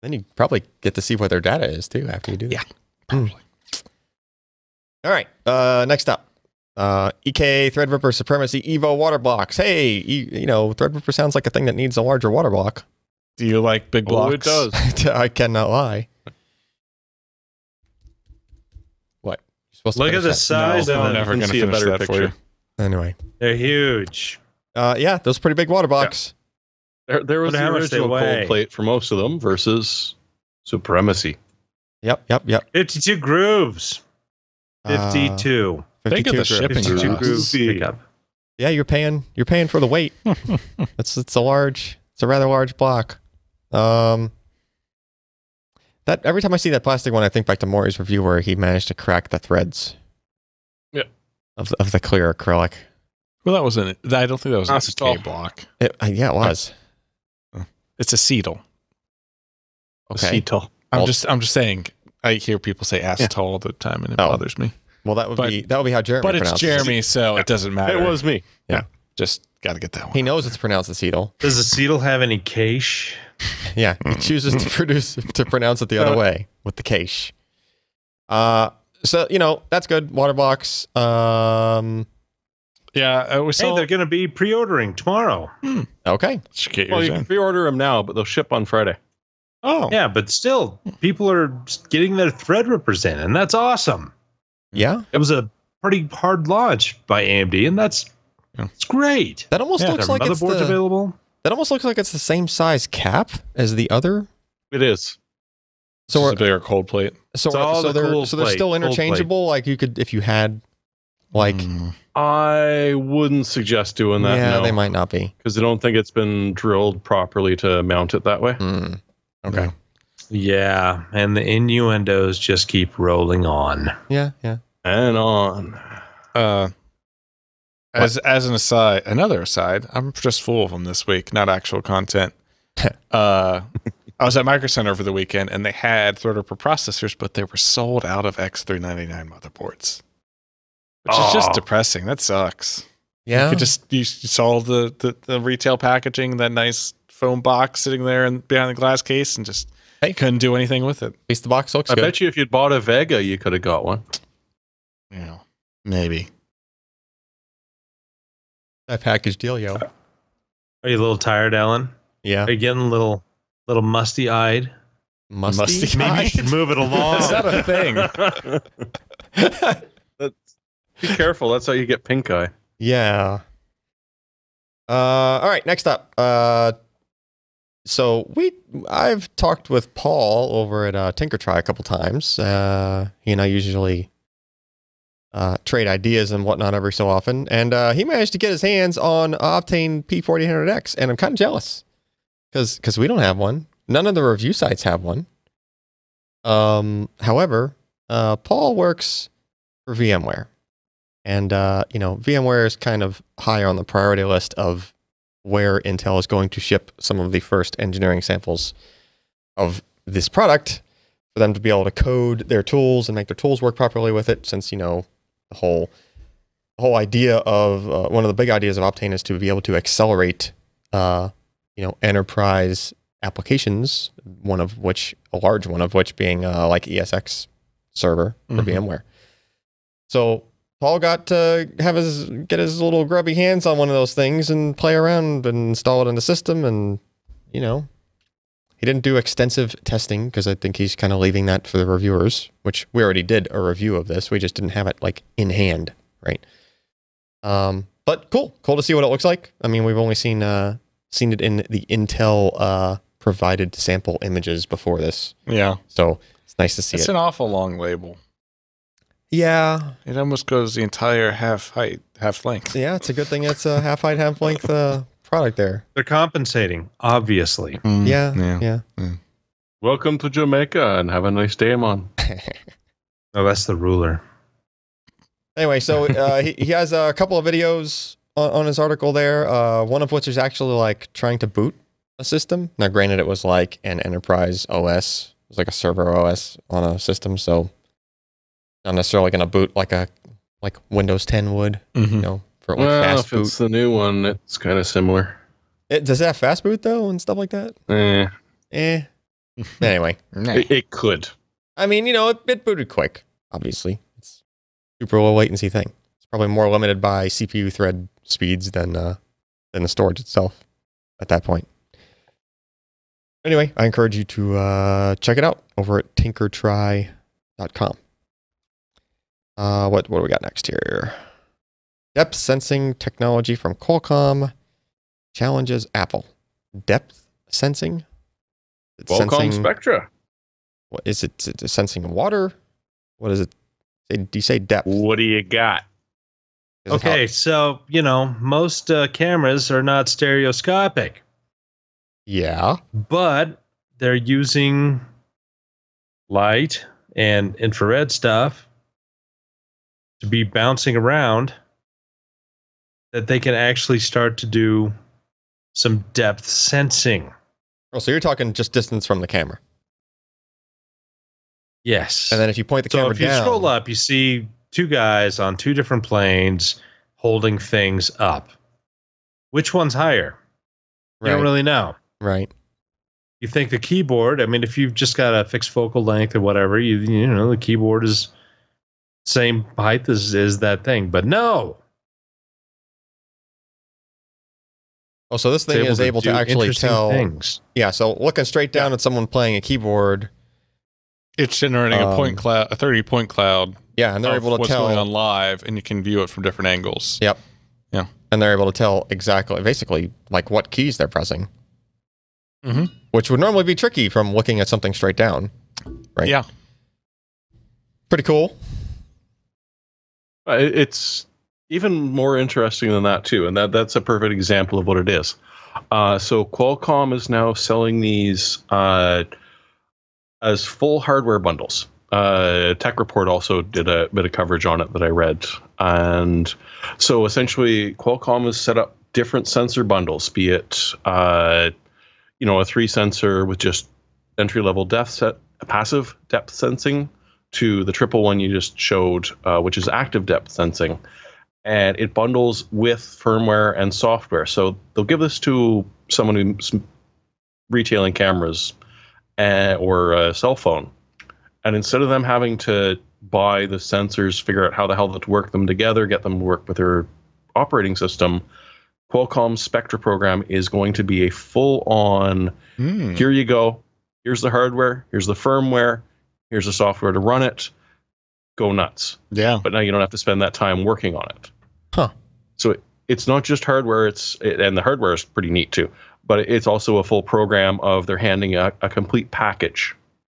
Then you probably get to see what their data is too after you do that. Yeah. Probably. All right. Next up. EK Threadripper Supremacy EVO water blocks. Hey, you know, Threadripper sounds like a thing that needs a larger water block. Do you like big blocks? Oh, it does. I cannot lie. What? Look at the size. No, I'm never going to finish that for you. Anyway. They're huge. Yeah, those pretty big water blocks. Yeah. There was the original cold plate for most of them versus Supremacy. Yep. 52 grooves. 52. Think of the shipping costs. Pickup. Yeah, you're paying for the weight. It's a rather large block. That every time I see that plastic one, I think back to Maury's review where he managed to crack the threads. Yeah. Of the clear acrylic. Well, that wasn't. I don't think that was an K block. Yeah, it was. It's acetal. Okay. Acetal. I'm just saying. I hear people say acetal all the time, and it bothers me. Well, that would be how Jeremy. But it's Jeremy, so it doesn't matter. It was me. Yeah. Just got to get that one. He knows it's pronounced acetal. Does acetal have any cache? Yeah, he chooses to pronounce it the other way with the cache. So that's good. Water blocks. Yeah, they're going to be pre-ordering tomorrow. Okay. Well, you can pre-order them now, but they'll ship on Friday. Oh, yeah, but still, people are getting their Threadrippers in, and that's awesome. Yeah, it was a pretty hard launch by AMD, and it's great. That almost looks like it's available. That almost looks like it's the same size cap as the other. It is. So it's a bigger cold plate. So they're still interchangeable. Like you could, if you had, like. I wouldn't suggest doing that. Yeah, no, they might not be because I don't think it's been drilled properly to mount it that way. Okay. Yeah, and the innuendos just keep rolling on. Yeah. And on. As another aside, I'm just full of them this week, not actual content. I was at Micro Center over the weekend, and they had Threadripper processors, but they were sold out of X399 motherboards, which is just depressing. That sucks. Yeah, you saw the retail packaging, that nice foam box sitting there and behind the glass case, and just couldn't do anything with it. At least the box looks good. I bet you if you'd bought a Vega, you could have got one. Yeah, maybe. That package deal, yo. Are you a little tired, Alan? Yeah. Are you getting a little musty-eyed? Musty? Maybe you should move it along. Is that a thing? Be careful. That's how you get pink eye. Yeah. All right. Next up. So I've talked with Paul over at TinkerTry a couple times. He and I usually trade ideas and whatnot every so often, and he managed to get his hands on Optane P4800X, and I'm kind of jealous because we don't have one. None of the review sites have one. However, Paul works for VMware, and VMware is kind of high on the priority list of where Intel is going to ship some of the first engineering samples of this product for them to be able to code their tools and make their tools work properly with it, since the whole idea of one of the big ideas of Optane is to be able to accelerate enterprise applications, a large one of which being like ESX server for VMware. So Paul got to get his little grubby hands on one of those things and play around and install it in the system, and he didn't do extensive testing because I think he's kind of leaving that for the reviewers, which we already did a review of this. We just didn't have it like in hand, right? But cool to see what it looks like. I mean, we've only seen it in the Intel provided sample images before this. Yeah. So it's nice to see it. It's an awful long label. Yeah. It almost goes the entire half height, half length. Yeah, it's a good thing it's a half height, half length product there. They're compensating, obviously. Yeah. Welcome to Jamaica and have a nice day, man. Oh, that's the ruler. Anyway, so he has a couple of videos on his article there, one of which is actually like trying to boot a system. Now, granted, it was like an enterprise OS. It was like a server OS on a system, so not necessarily going to boot like Windows 10 would, for like fast boot. If it's the new one, it's kind of similar. Does it have fast boot though and stuff like that? Anyway, it could. I mean, it booted quick. Obviously, it's super low latency thing. It's probably more limited by CPU thread speeds than the storage itself at that point. Anyway, I encourage you to check it out over at tinkertry.com. What do we got next here? Depth sensing technology from Qualcomm challenges Apple. Depth sensing? Qualcomm Spectra. What is it? Is it sensing water? What is it? Do you say depth? What do you got? Okay, so, most cameras are not stereoscopic. Yeah. But they're using light and infrared stuff to be bouncing around that they can actually start to do some depth sensing. Oh, so you're talking just distance from the camera. Yes. And then if you point the camera down... So if you scroll up, you see two guys on two different planes holding things up. Which one's higher? You don't really know. Right. You think the keyboard, I mean, if you've just got a fixed focal length or whatever, you know, the keyboard is same height as that thing. But no. Oh, so this thing is able to actually tell things. Yeah, so looking straight down at someone playing a keyboard, it's generating a point cloud, a 30-point cloud. Yeah, and they're able to tell what's going on live, and you can view it from different angles. Yep. Yeah. And they're able to tell exactly, basically, like what keys they're pressing. Mm-hmm. Which would normally be tricky from looking at something straight down. Right? Yeah. Pretty cool. It's even more interesting than that, too. And that's a perfect example of what it is. So Qualcomm is now selling these as full hardware bundles. Tech Report also did a bit of coverage on it that I read. And so essentially, Qualcomm has set up different sensor bundles, be it a 3-sensor with just entry-level passive depth sensing, to the triple one you just showed, which is active depth sensing. And it bundles with firmware and software. So they'll give this to someone who's retailing cameras or a cell phone. And instead of them having to buy the sensors, figure out how the hell to work them together, get them to work with their operating system, Qualcomm's Spectra program is going to be a full-on, here you go, here's the hardware, here's the firmware, here's the software to run it, go nuts. Yeah. But now you don't have to spend that time working on it. Huh. So it's not just hardware, and the hardware is pretty neat too, but it's also a full program of they're handing a complete package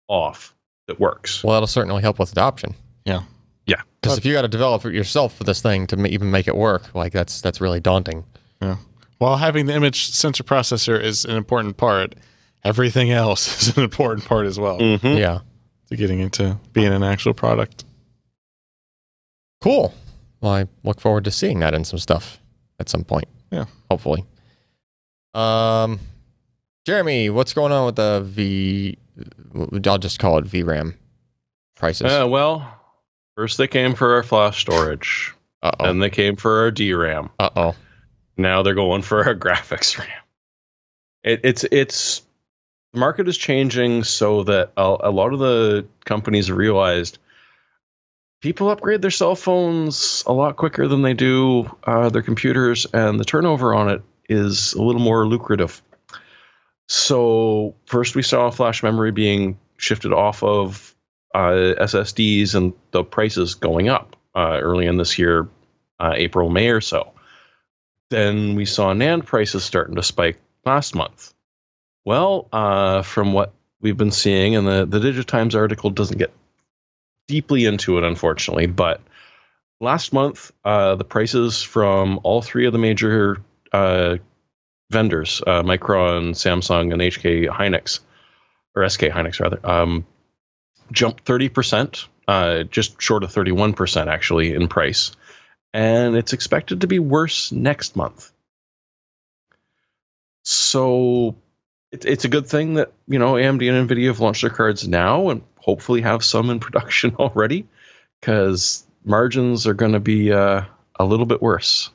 off that works. Well, that'll certainly help with adoption. Yeah. Yeah. Because if you got to develop it yourself for this thing to even make it work, like that's really daunting. Yeah. While having the image sensor processor is an important part, everything else is an important part as well. Mm-hmm. Yeah. To getting into being an actual product. Cool. Well, I look forward to seeing that in some stuff at some point. Yeah. Hopefully. Jeremy, what's going on with the I'll just call it VRAM prices? Well, first they came for our flash storage. Uh-oh. Then they came for our DRAM. Uh-oh. Now they're going for our graphics RAM. It's the market is changing so that a lot of the companies have realized people upgrade their cell phones a lot quicker than they do their computers, and the turnover on it is a little more lucrative. So first we saw flash memory being shifted off of SSDs and the prices going up early in this year, April, May or so. Then we saw NAND prices starting to spike last month. Well, from what we've been seeing, and the DigiTimes article doesn't get deeply into it, unfortunately, but last month, the prices from all three of the major vendors, Micron, Samsung, and SK Hynix, rather, jumped 30%, just short of 31% actually in price. And it's expected to be worse next month. So it's a good thing that, AMD and NVIDIA have launched their cards now and hopefully have some in production already, because margins are going to be a little bit worse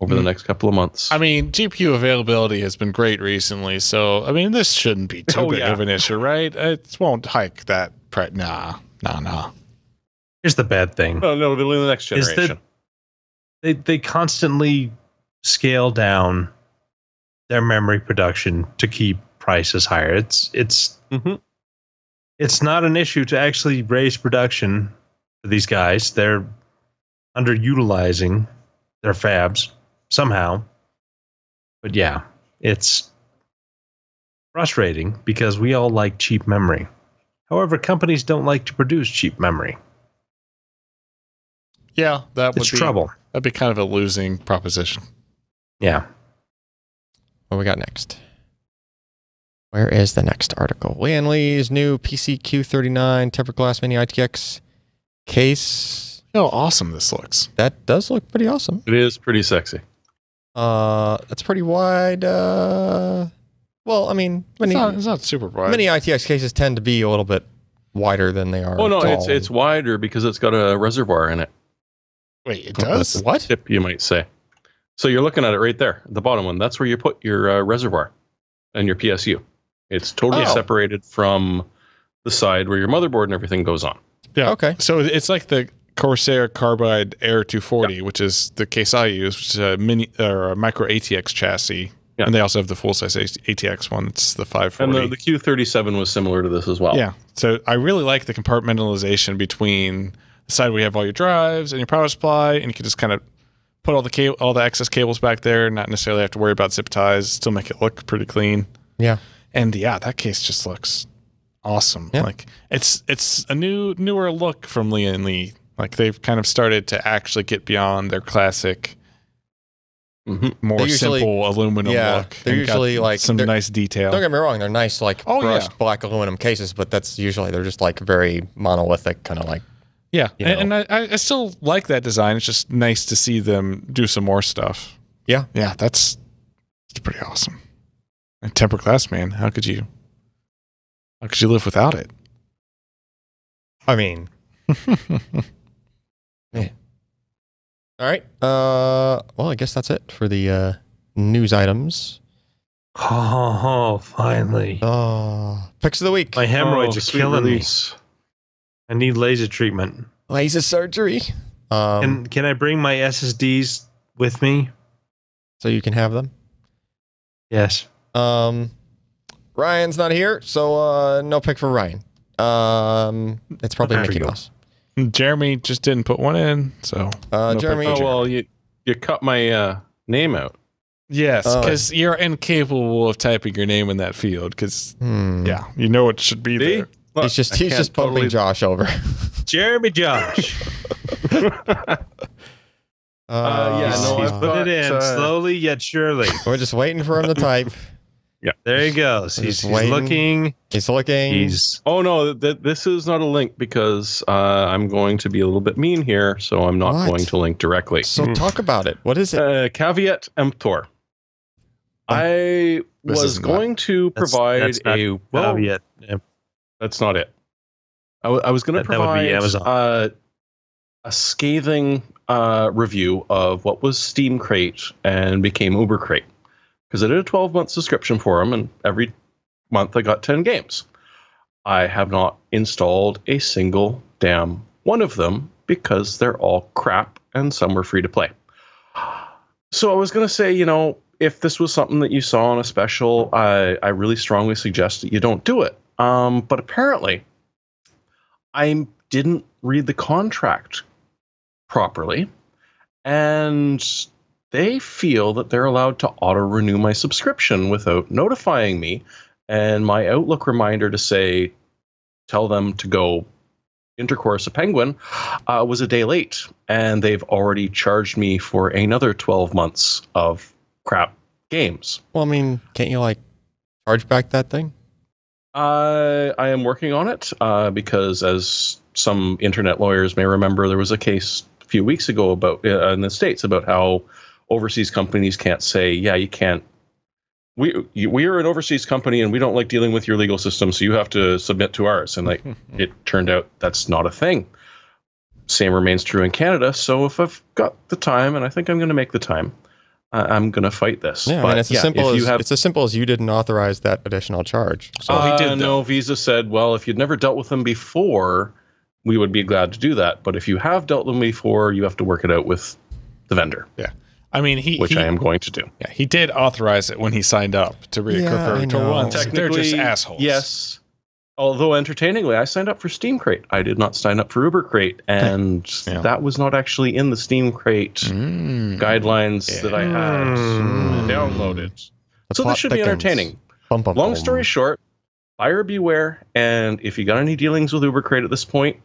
over the next couple of months. I mean, GPU availability has been great recently, so, this shouldn't be too big of an issue, right? It won't hike that price. Nah. Here's the bad thing. No, it'll be the next generation. They constantly scale down their memory production to keep prices higher. It's not an issue to actually raise production for these guys. They're underutilizing their fabs somehow. But yeah, it's frustrating because we all like cheap memory. However, companies don't like to produce cheap memory. Yeah, it's trouble. That'd be kind of a losing proposition. Yeah. What we got next? Where is the next article? Lian Li's new PCQ39 tempered glass Mini-ITX case. How awesome this looks. That does look pretty awesome. It is pretty sexy. That's pretty wide. Well, I mean, it's not super wide. Mini-ITX cases tend to be a little bit wider than they are. Oh no, it's wider because it's got a reservoir in it. Wait, it does? What? Tip, you might say. So you're looking at it right there, the bottom one. That's where you put your reservoir and your PSU. It's totally separated from the side where your motherboard and everything goes on. Yeah. Okay. So it's like the Corsair Carbide Air 240, which is the case I use, which is a micro ATX chassis. Yeah. And they also have the full-size ATX one. It's the 540. And the Q37 was similar to this as well. Yeah. So I really like the compartmentalization between the side where you have all your drives and your power supply, and you can just kind of put all the excess cables back there, not necessarily have to worry about zip ties, still make it look pretty clean. Yeah. And yeah, that case just looks awesome. Yeah. Like it's a newer look from Lian Li. Like they've kind of started to actually get beyond their classic more simple aluminum look. They're usually like some nice detail. Don't get me wrong, they're nice like brushed black aluminum cases, but that's usually they're just like very monolithic kind of like. Yeah, and I still like that design. It's just nice to see them do some more stuff. Yeah. Yeah, it's pretty awesome. And tempered glass, man, how could you live without it? I mean, yeah. All right. Well, I guess that's it for the news items. Oh, finally. Picks of the week. My hemorrhoids are killing me. I need laser treatment. Laser surgery. Can I bring my SSDs with me? So you can have them? Yes. Ryan's not here, so no pick for Ryan. It's probably Mickey Mouse. Jeremy just didn't put one in, so Jeremy. Oh well, you cut my name out. Yes, because you're incapable of typing your name in that field. Because you know it should be there. Look, he's just pumping Josh over. Jeremy Josh. He's put it in slowly yet surely. We're just waiting for him to type. Yeah, there he goes. He's looking. He's looking. Oh no, this is not a link because I'm going to be a little bit mean here, so I'm not going to link directly. So talk about it. What is it? Caveat emptor. I was going to provide a caveat. That's not it. I was going to provide a scathing review of what was Steam Crate and became Uber Crate. Because I did a 12-month subscription for them, and every month I got 10 games. I have not installed a single damn one of them because they're all crap and some were free to play. So I was going to say, if this was something that you saw on a special, I really strongly suggest that you don't do it. But apparently, I didn't read the contract properly, and they feel that they're allowed to auto-renew my subscription without notifying me, and my Outlook reminder to say, tell them to go Intercourse a Penguin, was a day late, and they've already charged me for another 12 months of crap games. Well, I mean, can't you, charge back that thing? I am working on it, because as some internet lawyers may remember, there was a case a few weeks ago about in the States about how overseas companies can't say, yeah, you can't. We are an overseas company and we don't like dealing with your legal system, so you have to submit to ours. And it turned out that's not a thing. Same remains true in Canada. So if I've got the time, and I think I'm going to make the time, I'm going to fight this. Yeah, but it's as simple as you didn't authorize that additional charge. So he did. No, Visa said, well, if you'd never dealt with them before, we would be glad to do that. But if you have dealt with them before, you have to work it out with the vendor. Yeah. I mean, I am going to do. Yeah, he did authorize it when he signed up to reoccur to run. Technically, they're just assholes. Yes, Although entertainingly, I signed up for Steam Crate. I did not sign up for Uber Crate, and that was not actually in the Steam Crate guidelines that I had downloaded. So this should be entertaining. Long story short, buyer beware, and if you got any dealings with Uber Crate at this point,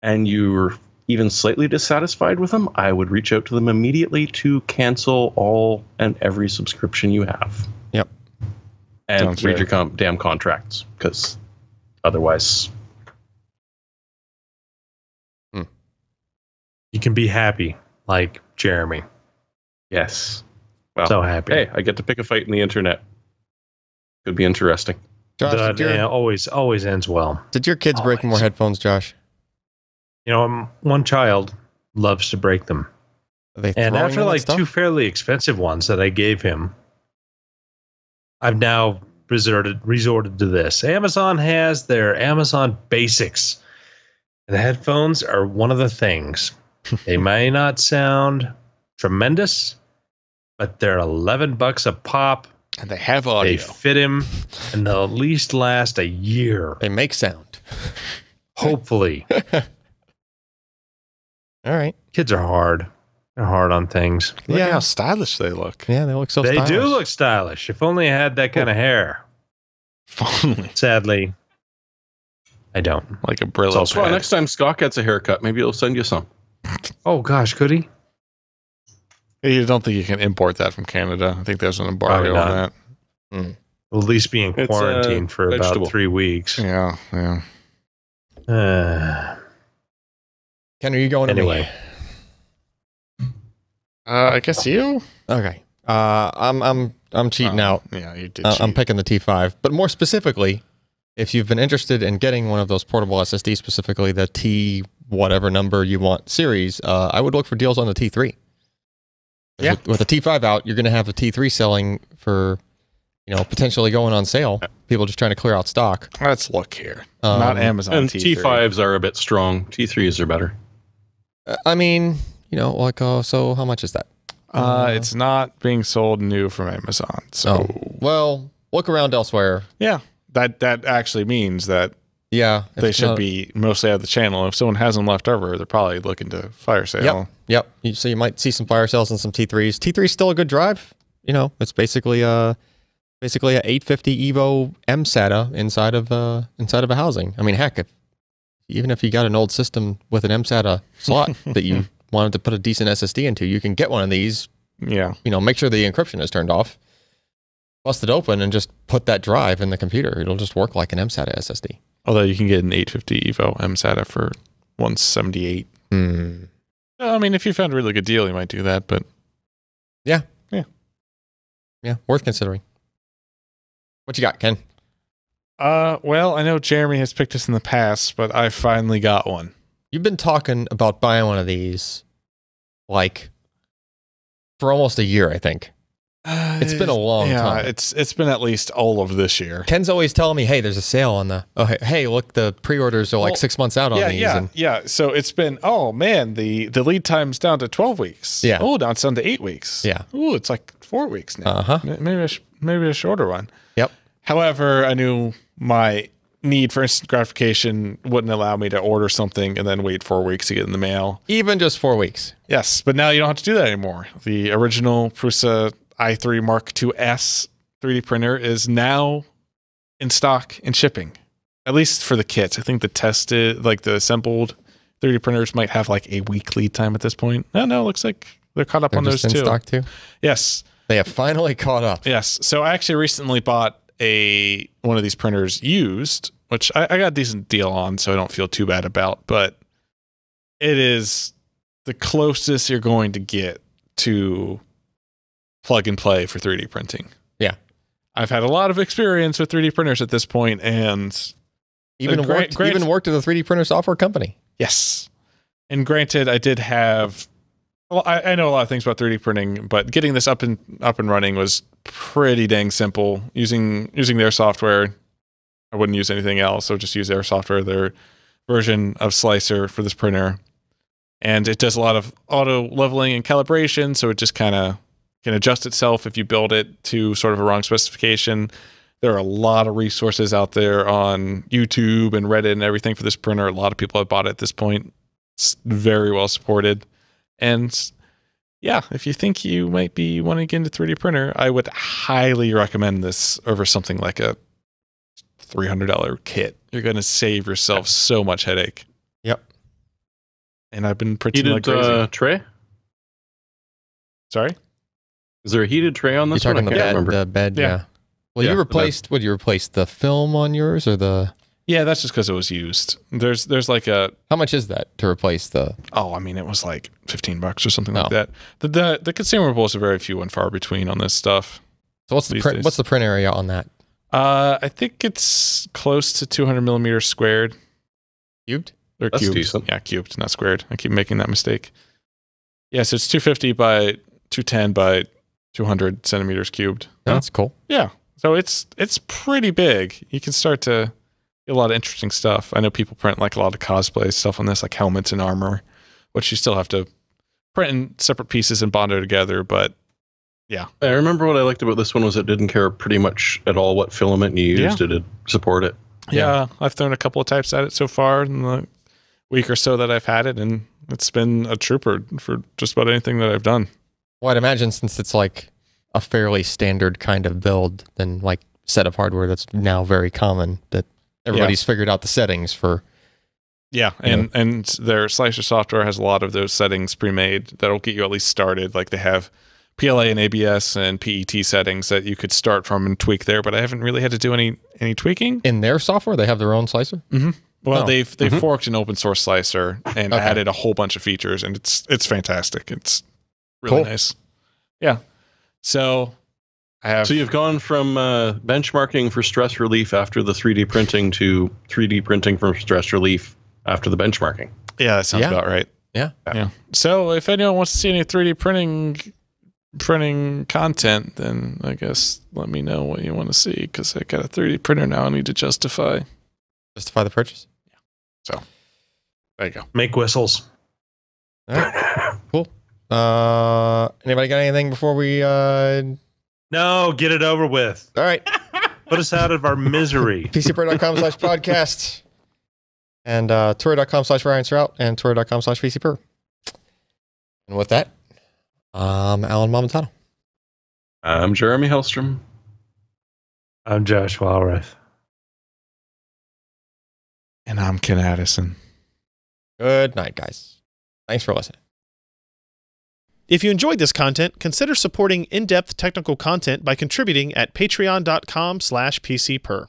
and you're even slightly dissatisfied with them, I would reach out to them immediately to cancel all and every subscription you have. Yep. And read your damn contracts, because otherwise... You can be happy, like Jeremy. Yes. Well, so happy. Hey, I get to pick a fight in the internet. Could be interesting. Josh, always ends well. Did your kids break more headphones, Josh? You know, one child loves to break them. And after like two fairly expensive ones that I gave him, I've now resorted to this. Amazon has their Amazon Basics. And the headphones are one of the things. They may not sound tremendous, but they're $11 a pop. And they have audio. They fit him, and they'll at least last a year. They make sound. Hopefully. All right. Kids are hard. They're hard on things. Look at how stylish they look. Yeah, they look so stylish. They do look stylish. If only I had that kind of hair. If only. Sadly, I don't. Like a Brillo. Well, next time Scott gets a haircut, maybe he'll send you some. Oh, gosh, could he? You don't think you can import that from Canada? I think there's an embargo on that. We'll at least be in quarantine for about 3 weeks. Yeah. Ken, are you going anyway? I guess you. Okay. I'm cheating out. Yeah, you did. Cheat. I'm picking the T5, but more specifically, if you've been interested in getting one of those portable SSDs, specifically the T whatever number you want series, I would look for deals on the T3. Yeah. With the T5 out, you're going to have the T3 selling for, potentially going on sale. People just trying to clear out stock. Let's look here. Not Amazon. And T3. T5s are a bit strong. T3s are better. I mean, so how much is that? It's not being sold new from Amazon. So, well, look around elsewhere. Yeah, that actually means that. Yeah, they should be mostly out of the channel. If someone has them left over, they're probably looking to fire sale. Yep. So you might see some fire sales and some T3s. T3 is still a good drive. It's basically a 850 EVO M SATA inside of a housing. I mean, heck, even if you got an old system with an M SATA slot that you wanted to put a decent SSD into, you can get one of these. Yeah. Make sure the encryption is turned off, bust it open, and just put that drive in the computer. It'll just work like an M SATA SSD. Although you can get an 850 EVO M SATA for $178. I mean, if you found a really good deal, you might do that. But yeah, worth considering. What you got, Ken? Well, I know Jeremy has picked this in the past, but I finally got one. You've been talking about buying one of these, like, for almost a year, I think. It's been a long time. It's been at least all of this year. Ken's always telling me, hey, there's a sale on the... Oh, hey, look, the pre-orders are like 6 months out on these. Yeah. So it's been, oh, man, the lead time's down to 12 weeks. Yeah. Oh, now it's down to 8 weeks. Yeah. Oh, it's like 4 weeks now. Uh-huh. Maybe a shorter one. Yep. However, I knew my need for instant gratification wouldn't allow me to order something and then wait 4 weeks to get in the mail. Even just 4 weeks. Yes, but now you don't have to do that anymore. The original Prusa i3 Mark IIs 3D printer is now in stock and shipping, at least for the kits. I think the assembled 3D printers might have like a week lead time at this point. No, it looks like they're caught up on those in too. Stock too. Yes, they have finally caught up. Yes, so I actually recently bought one of these printers used, which I got a decent deal on, so I don't feel too bad about. But it is the closest you're going to get to plug and play for 3D printing. Yeah. I've had a lot of experience with 3D printers at this point, and even worked at a 3D printer software company. Yes. And granted, I did have, well, I know a lot of things about 3D printing, but getting this up and running was pretty dang simple. Using their software, I wouldn't use anything else, so just use their software, their version of Slicer for this printer. And it does a lot of auto leveling and calibration, so it just kind of can adjust itself if you build it to sort of a wrong specification. There are a lot of resources out there on YouTube and Reddit and everything for this printer. A lot of people have bought it at this point. It's very well supported. And yeah, if you think you might be wanting to get into 3D printer, I would highly recommend this over something like a $300 kit. You're going to save yourself so much headache. Yep. And I've been printing like crazy. Tray? Sorry? Is there a heated tray on this one? I can't remember. The bed, yeah. Well, you replaced, you replaced the film on yours or the... Yeah, that's just because it was used. There's like a... How much is that to replace the... Oh, I mean, it was like $15 or something like that. The consumables are very few and far between on this stuff. So what's the print area on that? I think it's close to 200 millimeters squared. Cubed? Or That's cubed. decent. Yeah, cubed, not squared. I keep making that mistake. Yeah, so it's 250 by 210 by 200 centimeters cubed. That's cool. Yeah. So it's pretty big. You can start to get a lot of interesting stuff. I know people print like a lot of cosplay stuff on this, like helmets and armor, which you still have to print in separate pieces and bond it together. But yeah. I remember what I liked about this one was it didn't care pretty much at all what filament you used. It'd support it. Yeah, I've thrown a couple of types at it so far in the week or so that I've had it, and it's been a trooper for just about anything that I've done. Well, I'd imagine since it's like a fairly standard kind of build, then like set of hardware that's now very common, that everybody's figured out the settings for. Yeah, and their slicer software has a lot of those settings pre-made that'll get you at least started. Like they have PLA and ABS and PET settings that you could start from and tweak there, but I haven't really had to do any tweaking. In their software, they have their own slicer? Mm-hmm. Well, they've forked an open source slicer and added a whole bunch of features, and it's fantastic. It's really nice. Yeah. So So you've gone from benchmarking for stress relief after the 3D printing to 3D printing for stress relief after the benchmarking. Yeah, that sounds about right. Yeah. So if anyone wants to see any 3D printing content, then I guess let me know what you want to see, because I got a 3D printer now I need to justify the purchase. Yeah. So there you go. Make whistles. All right. Cool. Anybody got anything before we No, get it over with. All right. Put us out of our misery. PCPer.com/podcast and Twitter.com/RyanStrout and Twitter.com/PCPer. And with that, I'm Alan Mamatano. I'm Jeremy Hellstrom. I'm Josh Walrath. And I'm Ken Addison. Good night, guys. Thanks for listening. If you enjoyed this content, consider supporting in-depth technical content by contributing at patreon.com/PCPer.